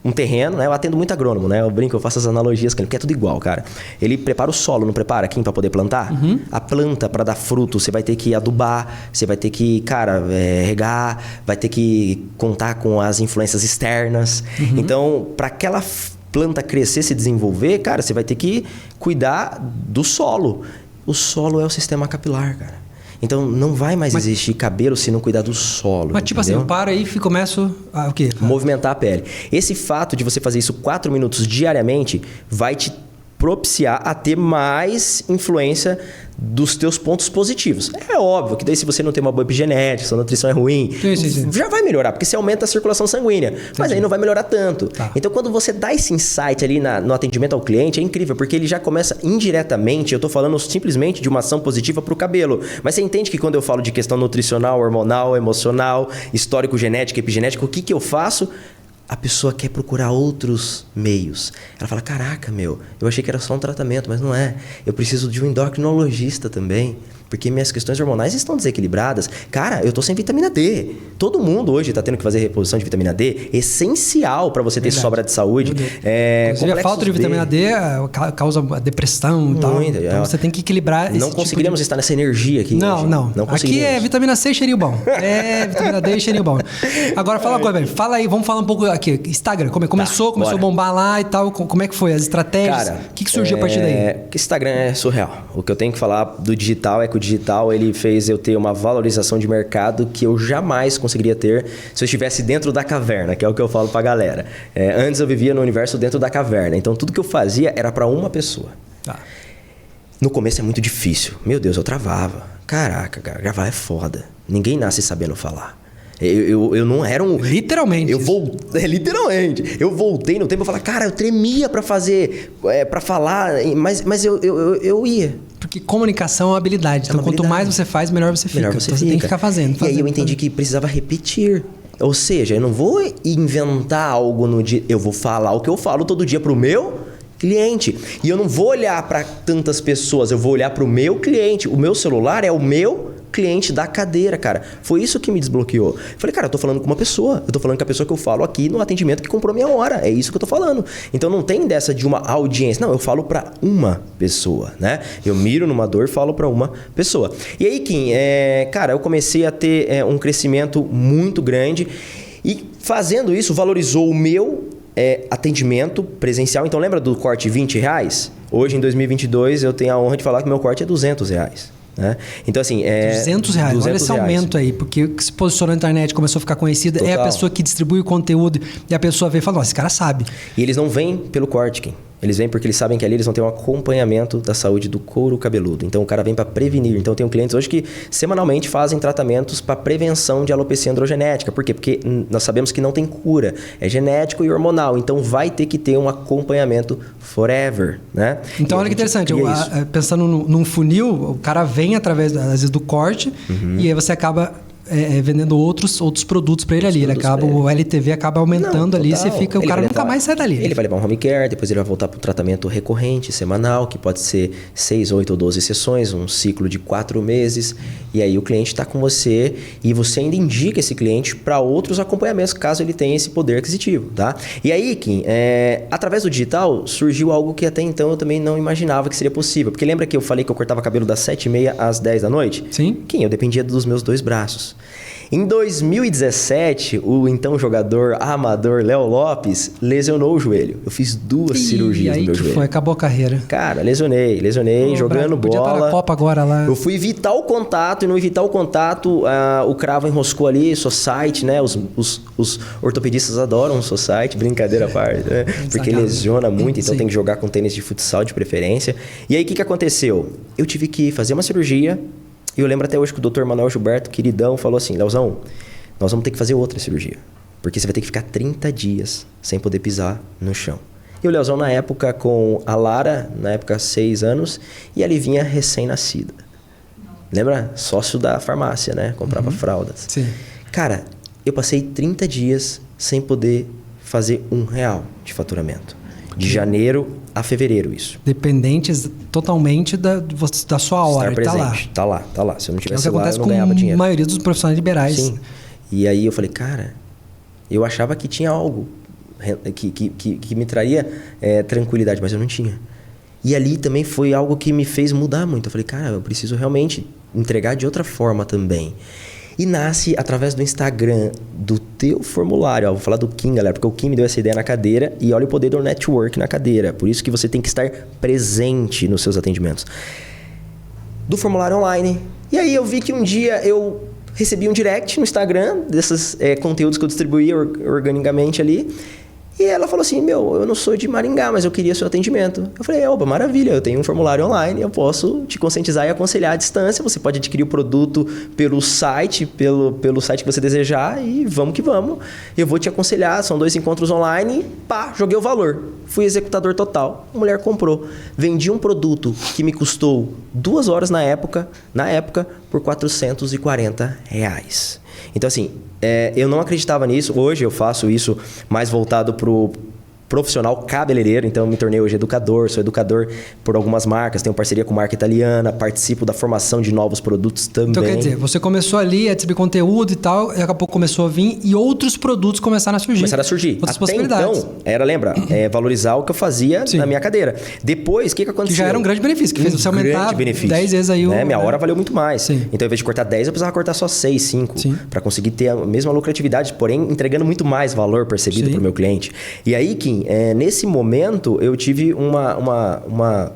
um terreno, né? Eu atendo muito agrônomo, né? Eu brinco, eu faço as analogias com ele, porque é tudo igual, cara. Ele prepara o solo, não prepara, Kim, para poder plantar? A planta, para dar fruto, você vai ter que adubar, você vai ter que, cara, regar, vai ter que contar com as influências externas. Então, para aquela planta crescer, se desenvolver, cara, você vai ter que cuidar do solo. O solo é o sistema capilar, cara. Então, não vai mais existir cabelo se não cuidar do solo. Mas tipo entendeu? assim, eu paro aí e começo a o quê? Movimentar a pele. Esse fato de você fazer isso 4 minutos diariamente vai te propiciar a ter mais influência dos teus pontos positivos. É óbvio que daí se você não tem uma boa epigenética, sua nutrição é ruim, Sim. já vai melhorar, porque você aumenta a circulação sanguínea. Mas aí não vai melhorar tanto. Tá. Então quando você dá esse insight ali no atendimento ao cliente, é incrível, porque ele já começa indiretamente, eu tô falando simplesmente de uma ação positiva pro cabelo. Mas você entende que quando eu falo de questão nutricional, hormonal, emocional, histórico genético, epigenético, o que eu faço? A pessoa quer procurar outros meios. Ela fala, caraca, eu achei que era só um tratamento, mas não é. Eu preciso de um endocrinologista também, porque minhas questões hormonais estão desequilibradas. Cara, eu tô sem vitamina D. Todo mundo hoje tá tendo que fazer reposição de vitamina D, essencial para você ter sobra de saúde. Inclusive, a falta de vitamina D causa depressão e tal. Então você tem que equilibrar esse Não conseguiríamos estar nessa energia aqui. Não. Aqui é vitamina C e cheirinho bom. É vitamina D e cheirinho bom. Agora fala uma coisa, velho. Fala aí, vamos falar um pouco aqui. Instagram, começou a bombar lá e tal. Como é que foi? As estratégias? Cara, o que surgiu a partir daí? Instagram é surreal. O que eu tenho que falar do digital é que o digital ele fez eu ter uma valorização de mercado que eu jamais conseguiria ter se eu estivesse dentro da caverna, que é o que eu falo pra galera. Antes eu vivia no universo dentro da caverna, então tudo que eu fazia era para uma pessoa. Tá. No começo é muito difícil. Meu Deus, eu travava. Caraca, cara, gravar é foda. Ninguém nasce sabendo falar. Eu não era um... Literalmente. Literalmente. Eu voltei no tempo e falei, cara, eu tremia pra fazer, pra falar, mas eu ia. Porque comunicação é uma habilidade. Então, quanto mais você faz, melhor você fica. Então, você tem que ficar fazendo. E aí eu entendi que precisava repetir. Ou seja, eu não vou inventar algo no dia. Eu vou falar o que eu falo todo dia pro meu cliente. E eu não vou olhar para tantas pessoas, eu vou olhar para o meu cliente. O meu celular é o meu cliente da cadeira, cara. Foi isso que me desbloqueou. Falei, cara, eu tô falando com uma pessoa. Eu tô falando com a pessoa que eu falo aqui no atendimento que comprou minha hora. É isso que eu tô falando. Então não tem dessa de uma audiência. Não, eu falo para uma pessoa, né? Eu miro numa dor e falo para uma pessoa. E aí, Kim, cara, eu comecei a ter um crescimento muito grande e fazendo isso valorizou o meu atendimento presencial. Então lembra do corte R$20? Hoje, em 2022, eu tenho a honra de falar que meu corte é R$200. Né? Então, assim, R$200. Olha esse aumento aí, porque o que se posicionou na internet, começou a ficar conhecida, é a pessoa que distribui o conteúdo e a pessoa vem e fala, nossa, esse cara sabe. E eles não vêm pelo corte, Kim. Eles vêm porque eles sabem que ali eles vão ter um acompanhamento da saúde do couro cabeludo. Então o cara vem para prevenir. Então eu tenho clientes hoje que semanalmente fazem tratamentos para prevenção de alopecia androgenética. Por quê? Porque nós sabemos que não tem cura. É genético e hormonal. Então vai ter que ter um acompanhamento forever, né? Então olha que interessante. Pensando num funil, o cara vem através, às vezes, do corte e aí você acaba... vendendo outros produtos para ele ali. O LTV acaba aumentando ali, você fica, o cara nunca mais sai dali. Ele vai levar um home care, depois ele vai voltar para o tratamento recorrente, semanal, que pode ser 6, 8 ou 12 sessões, um ciclo de 4 meses. E aí o cliente está com você e você ainda indica esse cliente para outros acompanhamentos, caso ele tenha esse poder aquisitivo, tá? E aí, Kim, através do digital, surgiu algo que até então eu também não imaginava que seria possível. Porque lembra que eu falei que eu cortava cabelo das 7h30 às 10 da noite? Sim. Kim, eu dependia dos meus 2 braços. anos. Em 2017, o então jogador amador Léo Lopes lesionou o joelho. Eu fiz 2 cirurgias no meu joelho. Acabou a carreira. Cara, lesionei, jogando podia bola. Estar na Copa agora lá. Eu fui evitar o contato, e no evitar o contato, o cravo enroscou ali, society, né? Os ortopedistas adoram o society, brincadeira à parte, né? Porque lesiona muito, então tem que jogar com tênis de futsal de preferência. E aí, o que aconteceu? Eu tive que fazer uma cirurgia. E eu lembro até hoje que o Dr. Manuel Gilberto, queridão, falou assim: Leozão, nós vamos ter que fazer outra cirurgia. Porque você vai ter que ficar 30 dias sem poder pisar no chão. E o Leozão, na época, com a Lara, na época 6 anos, e a Livinha recém-nascida. Lembra? Sócio da farmácia, né? Comprava fraldas. Sim. Cara, eu passei 30 dias sem poder fazer R$1 de faturamento. De janeiro a fevereiro, isso. Dependentes totalmente da sua hora. Estar presente. Tá lá. Se eu não tivesse lá, eu não ganhava dinheiro. É o que acontece com a maioria dos profissionais liberais. Sim. E aí eu falei, cara, eu achava que tinha algo que me traria tranquilidade, mas eu não tinha. E ali também foi algo que me fez mudar muito. Eu falei, cara, eu preciso realmente entregar de outra forma também. E nasce através do Instagram, do teu formulário. Vou falar do Kim, galera, porque o Kim me deu essa ideia na cadeira e olha o poder do network na cadeira. Por isso que você tem que estar presente nos seus atendimentos. Do formulário online. E aí eu vi que um dia eu recebi um direct no Instagram desses conteúdos que eu distribuía organicamente ali. E ela falou assim, eu não sou de Maringá, mas eu queria seu atendimento. Eu falei, opa, maravilha, eu tenho um formulário online, eu posso te conscientizar e aconselhar à distância. Você pode adquirir o produto pelo site, pelo site que você desejar e vamos que vamos. Eu vou te aconselhar, são 2 encontros online, joguei o valor. Fui executador total, a mulher comprou. Vendi um produto que me custou 2 horas na época por R$440. Então, assim, eu não acreditava nisso. Hoje eu faço isso mais voltado pro profissional cabeleireiro, então eu me tornei hoje educador, sou educador por algumas marcas, tenho parceria com marca italiana, participo da formação de novos produtos também. Então quer dizer, você começou ali a distribuir conteúdo e tal, e daqui a pouco começou a vir e outros produtos começaram a surgir. Outras possibilidades. Então, lembra, valorizar o que eu fazia na minha cadeira. Depois, o que aconteceu? Que já era um grande benefício, que fez você aumentar 10 vezes aí o... Minha hora valeu muito mais. Sim. Então, ao invés de cortar 10, eu precisava cortar só 6, 5, para conseguir ter a mesma lucratividade, porém entregando muito mais valor percebido para o meu cliente. E aí, Kim, nesse momento, eu tive uma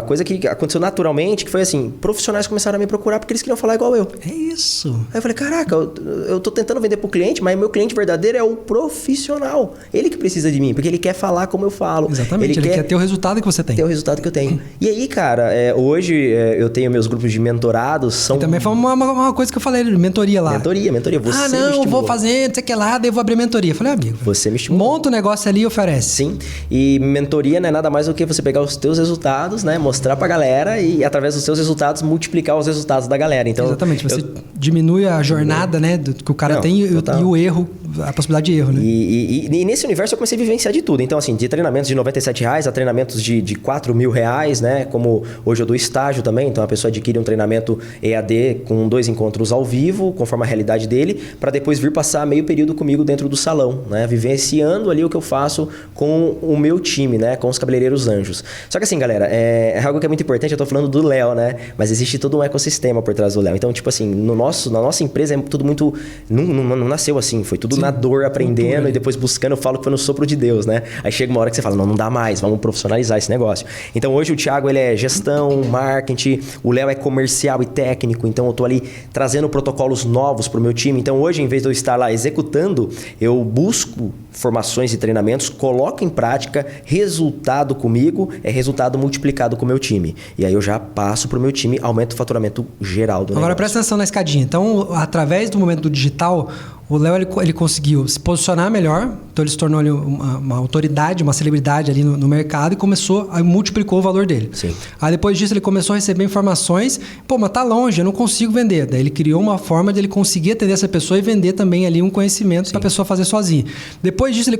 coisa que aconteceu naturalmente, que foi assim, profissionais começaram a me procurar porque eles queriam falar igual eu. É isso. Aí eu falei, caraca, eu tô tentando vender pro cliente, mas meu cliente verdadeiro é o profissional. Ele que precisa de mim, porque ele quer falar como eu falo. Exatamente, ele quer ter o resultado que você tem. Ter o resultado que eu tenho. E aí, cara, hoje eu tenho meus grupos de mentorados. E também foi uma coisa que eu falei, mentoria lá. Mentoria. Você me eu vou fazer, não sei o que lá, daí eu vou abrir mentoria. Eu falei, amigo, você me estimulou. Monta o negócio ali e oferece. Sim, e mentoria não é nada mais do que você pegar os teus resultados, né? Mostrar pra galera e, através dos seus resultados, multiplicar os resultados da galera. Então, exatamente, você diminui a jornada, né, que o cara tem e o erro, a possibilidade de erro, né? E nesse universo eu comecei a vivenciar de tudo. Então, assim, de treinamentos de R$97 a treinamentos de R$4.000, né? Como hoje eu dou estágio também, então a pessoa adquire um treinamento EAD com 2 encontros ao vivo, conforme a realidade dele, para depois vir passar meio período comigo dentro do salão, né? Vivenciando ali o que eu faço com o meu time, né? Com os cabeleireiros anjos. Só que assim, galera, é algo que é muito importante, eu tô falando do Léo, né? Mas existe todo um ecossistema por trás do Léo. Então, tipo assim, na nossa empresa é tudo muito... Não nasceu assim, foi tudo na dor, aprendendo e depois buscando. Eu falo que foi no sopro de Deus, né? Aí chega uma hora que você fala, não dá mais, vamos profissionalizar esse negócio. Então, hoje o Thiago, ele é gestão, marketing, o Léo é comercial e técnico, então eu tô ali trazendo protocolos novos pro meu time. Então, hoje, em vez de eu estar lá executando, eu busco formações e treinamentos, coloco em prática, resultado comigo é resultado multiplicado com o meu time. E aí eu já passo pro meu time, aumento o faturamento geral do negócio. Agora presta atenção na escadinha. Então, através do momento do digital, o Léo ele conseguiu se posicionar melhor, então ele se tornou ali uma autoridade, uma celebridade ali no mercado e multiplicou o valor dele. Sim. Aí depois disso ele começou a receber informações, mas tá longe, eu não consigo vender. Daí ele criou uma forma de ele conseguir atender essa pessoa e vender também ali um conhecimento para a pessoa fazer sozinha. Depois disso ele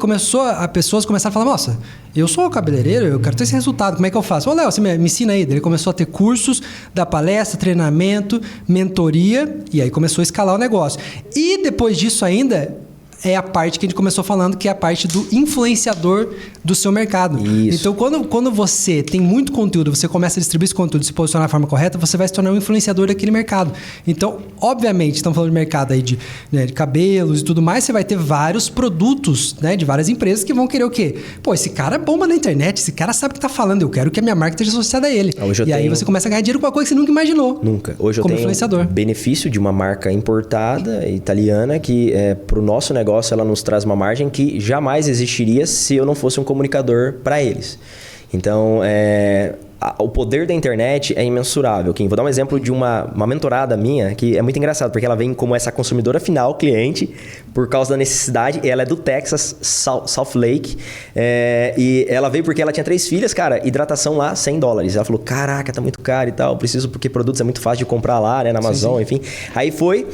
pessoas começaram a falar, nossa, eu sou cabeleireiro, eu quero ter esse resultado, como é que eu faço? Ô Léo, você me ensina aí. Daí ele começou a ter cursos, dar palestra, treinamento, mentoria, e aí começou a escalar o negócio. E depois disso ainda, é a parte que a gente começou falando, que é a parte do influenciador do seu mercado. Isso. Então, quando você tem muito conteúdo, você começa a distribuir esse conteúdo, se posicionar da forma correta, você vai se tornar um influenciador daquele mercado. Então, obviamente, estamos falando de mercado aí de cabelos e tudo mais, você vai ter vários produtos, né, de várias empresas que vão querer o quê? Pô, esse cara bomba na internet, esse cara sabe o que tá falando, eu quero que a minha marca esteja associada a ele. Aí você começa a ganhar dinheiro com uma coisa que você nunca imaginou. Nunca. Hoje eu como tenho influenciador. benefício de uma marca importada, italiana, que para o nosso negócio ela nos traz uma margem que jamais existiria se eu não fosse um comunicador para eles. Então, o poder da internet é imensurável. Kim, vou dar um exemplo de uma mentorada minha, que é muito engraçado, porque ela vem como essa consumidora final, cliente, por causa da necessidade. Ela é do Texas, South Lake, e ela veio porque ela tinha 3 filhas, cara, hidratação lá, $100. Ela falou, caraca, tá muito caro e tal, preciso porque produtos é muito fácil de comprar lá, né, na Amazon, enfim. Aí foi...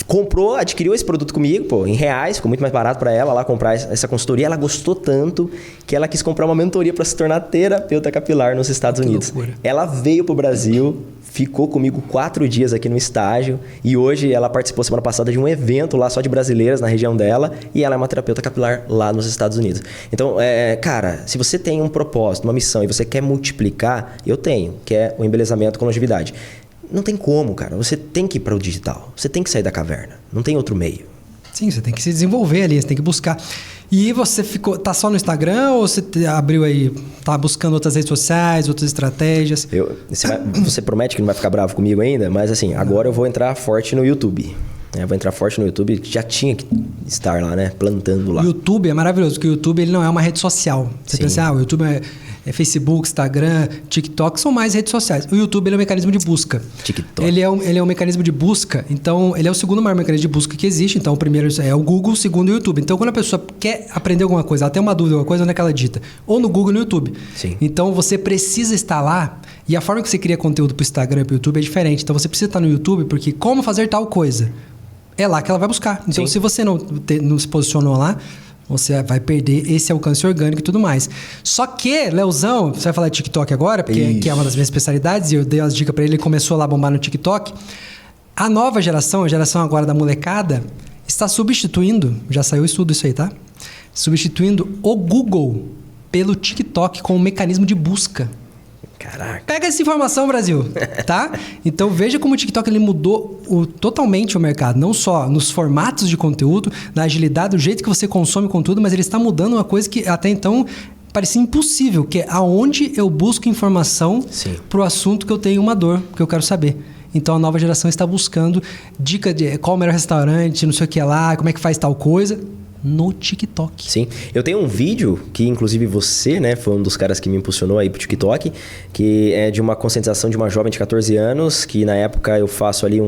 comprou, adquiriu esse produto comigo, pô, em reais, ficou muito mais barato para ela lá comprar essa consultoria. Ela gostou tanto que ela quis comprar uma mentoria para se tornar terapeuta capilar nos Estados Unidos. Loucura. Ela veio pro Brasil, ficou comigo 4 dias aqui no estágio e hoje ela participou semana passada de um evento lá só de brasileiras na região dela e ela é uma terapeuta capilar lá nos Estados Unidos. Então, cara, se você tem um propósito, uma missão e você quer multiplicar, eu tenho, que é o embelezamento com longevidade. Não tem como, cara. Você tem que ir para o digital. Você tem que sair da caverna. Não tem outro meio. Sim, você tem que se desenvolver ali, você tem que buscar. E você tá só no Instagram ou você abriu aí, tá buscando outras redes sociais, outras estratégias? Você promete que não vai ficar bravo comigo ainda? Mas assim, agora eu vou entrar forte no YouTube. Vou entrar forte no YouTube, já tinha que estar lá, né? Plantando lá. O YouTube é maravilhoso, porque o YouTube ele não é uma rede social. Você pensa, o YouTube é Facebook, Instagram, TikTok, são mais redes sociais. O YouTube ele é um mecanismo de busca. TikTok. Ele é um mecanismo de busca, então ele é o segundo maior mecanismo de busca que existe. Então o primeiro é o Google, o segundo é o YouTube. Então quando a pessoa quer aprender alguma coisa, ela tem uma dúvida, alguma coisa, onde é que ela digita? Ou no Google ou no YouTube. Sim. Então você precisa estar lá e a forma que você cria conteúdo para o Instagram e para o YouTube é diferente. Então você precisa estar no YouTube porque como fazer tal coisa? É lá que ela vai buscar. Então, se você não se posicionou lá, você vai perder esse alcance orgânico e tudo mais. Só que, Leozão, você vai falar de TikTok agora, porque que é uma das minhas especialidades, e eu dei as dicas para ele, ele começou lá a bombar no TikTok. A nova geração, a geração agora da molecada, está substituindo, já saiu estudo isso aí, tá? Substituindo o Google pelo TikTok com um mecanismo de busca. Caraca. Pega essa informação, Brasil, tá? Então veja como o TikTok ele mudou totalmente o mercado. Não só nos formatos de conteúdo, na agilidade, do jeito que você consome conteúdo, mas ele está mudando uma coisa que até então parecia impossível, que é aonde eu busco informação para o assunto que eu tenho uma dor, que eu quero saber. Então a nova geração está buscando dica de qual é o melhor restaurante, não sei o que lá, como é que faz tal coisa. No TikTok. Sim. Eu tenho um vídeo que, inclusive, você, né, foi um dos caras que me impulsionou aí pro TikTok, que é de uma conscientização de uma jovem de 14 anos, que na época eu faço ali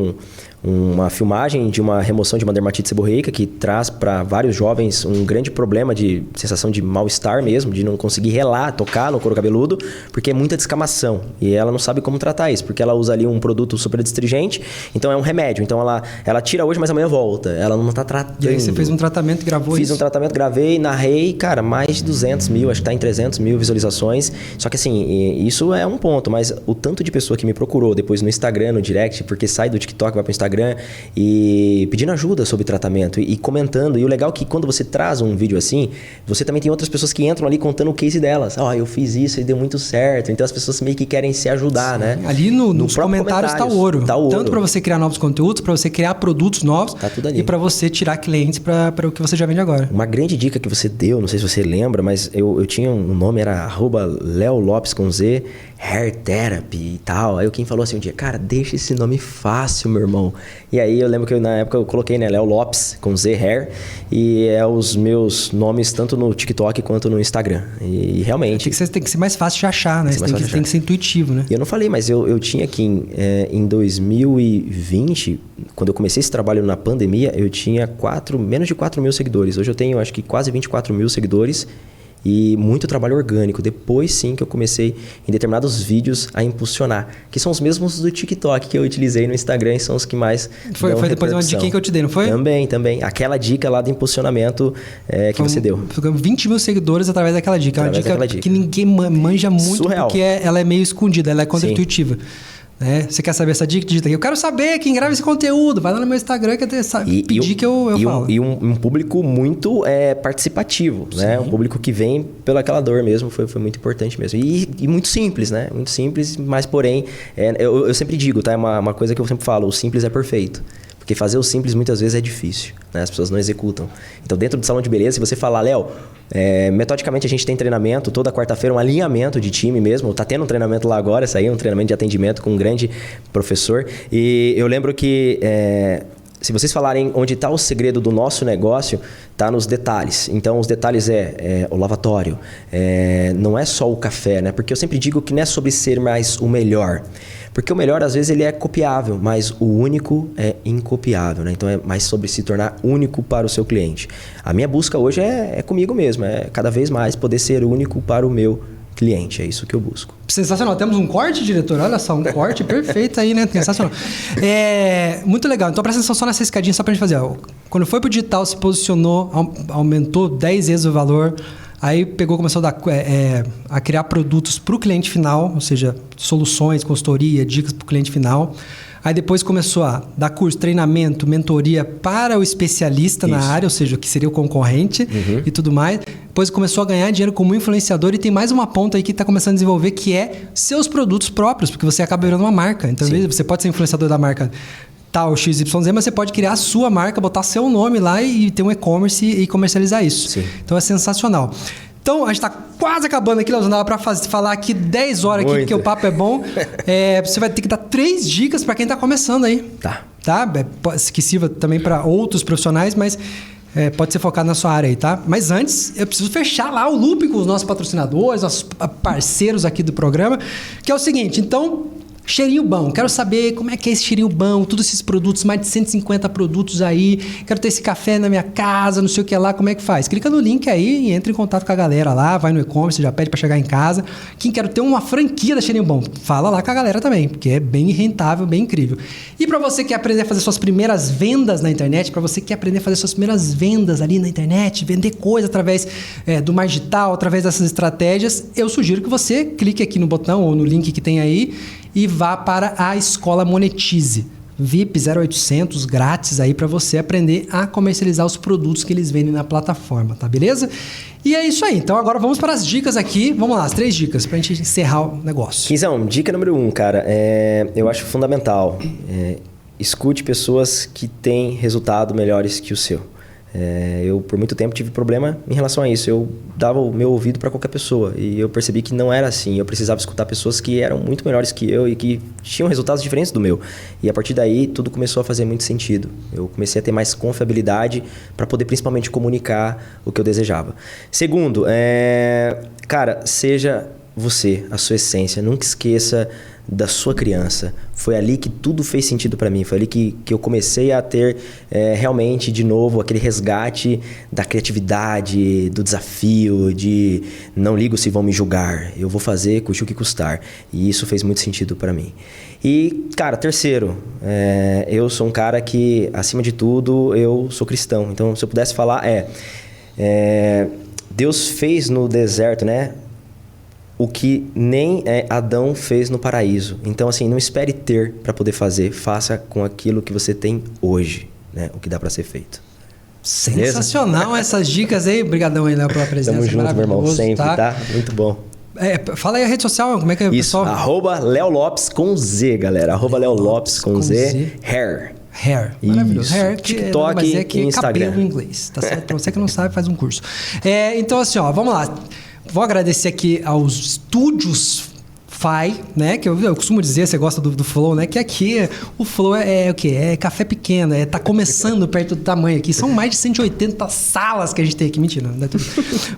uma filmagem de uma remoção de uma dermatite seborreica que traz para vários jovens um grande problema de sensação de mal-estar mesmo, de não conseguir relar, tocar no couro cabeludo, porque é muita descamação. E ela não sabe como tratar isso, porque ela usa ali um produto super astringente, então é um remédio. Então ela tira hoje, mas amanhã volta. Ela não tá tratando. E aí você fez um tratamento e gravou isso? Fiz um tratamento, gravei, narrei, cara, mais de 200 mil, acho que tá em 300 mil visualizações. Só que assim, isso é um ponto, mas o tanto de pessoa que me procurou depois no Instagram, no direct, porque sai do TikTok, vai pro Instagram, e pedindo ajuda sobre tratamento e comentando. E o legal é que quando você traz um vídeo assim, você também tem outras pessoas que entram ali contando o case delas. Eu fiz isso e deu muito certo. Então as pessoas meio que querem se ajudar, né? Ali nos comentários tá o ouro. Tanto para você criar novos conteúdos, para você criar produtos novos, tá tudo ali. E para você tirar clientes para o que você já vende agora. Uma grande dica que você deu, não sei se você lembra, mas eu tinha um nome, era @LeoLopes com Z, Hair Therapy e tal. Aí quem falou assim um dia, cara, deixa esse nome fácil, meu irmão. E aí eu lembro que na época eu coloquei, né, Léo Lopes com Z Hair, e é os meus nomes tanto no TikTok quanto no Instagram. E realmente... Tem que ser mais fácil de achar, né? Tem que ser intuitivo, né? E eu não falei, mas eu tinha aqui em 2020, quando eu comecei esse trabalho na pandemia, eu tinha menos de 4 mil seguidores. Hoje eu tenho, acho que quase 24 mil seguidores. E muito trabalho orgânico. Depois sim que eu comecei em determinados vídeos a impulsionar. Que são os mesmos do TikTok que eu utilizei no Instagram e são os que mais foi depois uma dica que eu te dei, não foi? Também. Aquela dica lá do impulsionamento que você deu. 20 mil seguidores através daquela dica. Uma dica que ninguém manja muito. Surreal. Porque ela é meio escondida, ela é contra-intuitiva. Né? Você quer saber essa dica? Digita aqui. Eu quero saber quem grava esse conteúdo. Vai lá no meu Instagram que pedir que eu falo. E um público muito participativo, né? Um público que vem pelaquela dor mesmo. Foi muito importante mesmo. E muito simples, né? Muito simples, mas porém... eu sempre digo, tá? É uma coisa que eu sempre falo. O simples é perfeito. Porque fazer o simples muitas vezes é difícil, né? As pessoas não executam. Então, dentro do salão de beleza, se você falar, Léo, metodicamente a gente tem treinamento, toda quarta-feira um alinhamento de time mesmo. Tá tendo um treinamento lá agora, isso aí é um treinamento de atendimento com um grande professor. E eu lembro que... se vocês falarem onde está o segredo do nosso negócio, está nos detalhes. Então, os detalhes o lavatório, não é só o café, né? Porque eu sempre digo que não é sobre ser mais o melhor. Porque o melhor, às vezes, ele é copiável, mas o único é incopiável, né? Então, é mais sobre se tornar único para o seu cliente. A minha busca hoje é comigo mesmo, é cada vez mais poder ser único para o meu cliente. É isso que eu busco. Sensacional. Temos um corte, diretor? Olha só, um corte perfeito aí, né? Sensacional. Muito legal. Então, presta atenção só nessa escadinha, só pra gente fazer. Ó. Quando foi pro digital, se posicionou, aumentou 10 vezes o valor. Aí começou a criar produtos para o cliente final, ou seja, soluções, consultoria, dicas para o cliente final. Aí depois começou a dar curso, treinamento, mentoria para o especialista na área, ou seja, o que seria o concorrente e tudo mais. Depois começou a ganhar dinheiro como influenciador e tem mais uma ponta aí que está começando a desenvolver, que é seus produtos próprios, porque você acaba virando uma marca. Então, você pode ser influenciador da marca tal XYZ, mas você pode criar a sua marca, botar seu nome lá e ter um e-commerce e comercializar isso. Sim. Então é sensacional. Então, a gente está quase acabando aqui, Leozão, dava para falar aqui 10 horas aqui, porque o papo é bom. Você vai ter que dar 3 dicas para quem está começando aí. Tá? Que sirva também para outros profissionais, mas pode ser focado na sua área aí, tá? Mas antes, eu preciso fechar lá o loop com os nossos patrocinadores, nossos parceiros aqui do programa, que é o seguinte, então... Cheirinho bom, quero saber como é que é esse cheirinho bom, todos esses produtos, mais de 150 produtos aí, quero ter esse café na minha casa, não sei o que lá, como é que faz? Clica no link aí e entra em contato com a galera lá, vai no e-commerce, já pede para chegar em casa. Quem quer ter uma franquia da Cheirinho Bom, fala lá com a galera também, porque é bem rentável, bem incrível. E para você que quer aprender a fazer suas primeiras vendas na internet, para você que quer aprender a fazer suas primeiras vendas ali na internet, vender coisa através do marketing digital, através dessas estratégias, eu sugiro que você clique aqui no botão ou no link que tem aí e vá para a Escola Monetize. VIP 0800, grátis aí para você aprender a comercializar os produtos que eles vendem na plataforma, tá beleza? E é isso aí. Então agora vamos para as dicas aqui. Vamos lá, as 3 dicas para a gente encerrar o negócio. Quinzão, dica número 1, cara. Eu acho fundamental. Escute pessoas que têm resultado melhores que o seu. Eu, por muito tempo, tive problema em relação a isso. Eu dava o meu ouvido para qualquer pessoa e eu percebi que não era assim. Eu precisava escutar pessoas que eram muito melhores que eu e que tinham resultados diferentes do meu. E a partir daí, tudo começou a fazer muito sentido. Eu comecei a ter mais confiabilidade para poder, principalmente, comunicar o que eu desejava. Segundo, cara, seja você, a sua essência. Nunca esqueça da sua criança. Foi ali que tudo fez sentido para mim. Foi ali que eu comecei a ter realmente, de novo, aquele resgate da criatividade, do desafio, de não ligo se vão me julgar. Eu vou fazer, custe o que custar. E isso fez muito sentido para mim. E, cara, terceiro, eu sou um cara que, acima de tudo, eu sou cristão. Então, se eu pudesse falar, Deus fez no deserto, né? O que nem Adão fez no paraíso. Então, assim, não espere ter para poder fazer. Faça com aquilo que você tem hoje, né? O que dá para ser feito. Sensacional. Beleza? Essas dicas aí. Obrigadão aí, Léo, pela presença. Tamo junto, meu irmão. Sempre, tá? Muito bom. Fala aí a rede social, como é que é o pessoal? @Léo Lopes com Z, galera. @Léo Lopes com Z. Hair. Maravilhoso. Isso. Hair, TikTok e Instagram. Cabelo em inglês, tá certo? Pra você que não sabe, faz um curso. Então, assim, ó, vamos lá. Vou agradecer aqui aos estúdios FAI, né? Que eu costumo dizer, você gosta do Flow, né? Que aqui o Flow é o quê? É café pequeno, tá começando perto do tamanho aqui. São mais de 180 salas que a gente tem aqui. Mentira, não é tudo.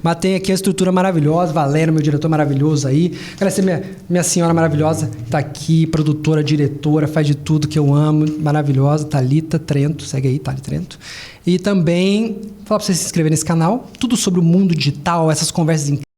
Mas tem aqui a estrutura maravilhosa. Valério, meu diretor maravilhoso aí. Agradecer minha senhora maravilhosa, que tá aqui, produtora, diretora, faz de tudo que eu amo. Maravilhosa, Thalita Trento. Segue aí, Thalita Trento. E também falar para você se inscrever nesse canal. Tudo sobre o mundo digital, essas conversas incríveis.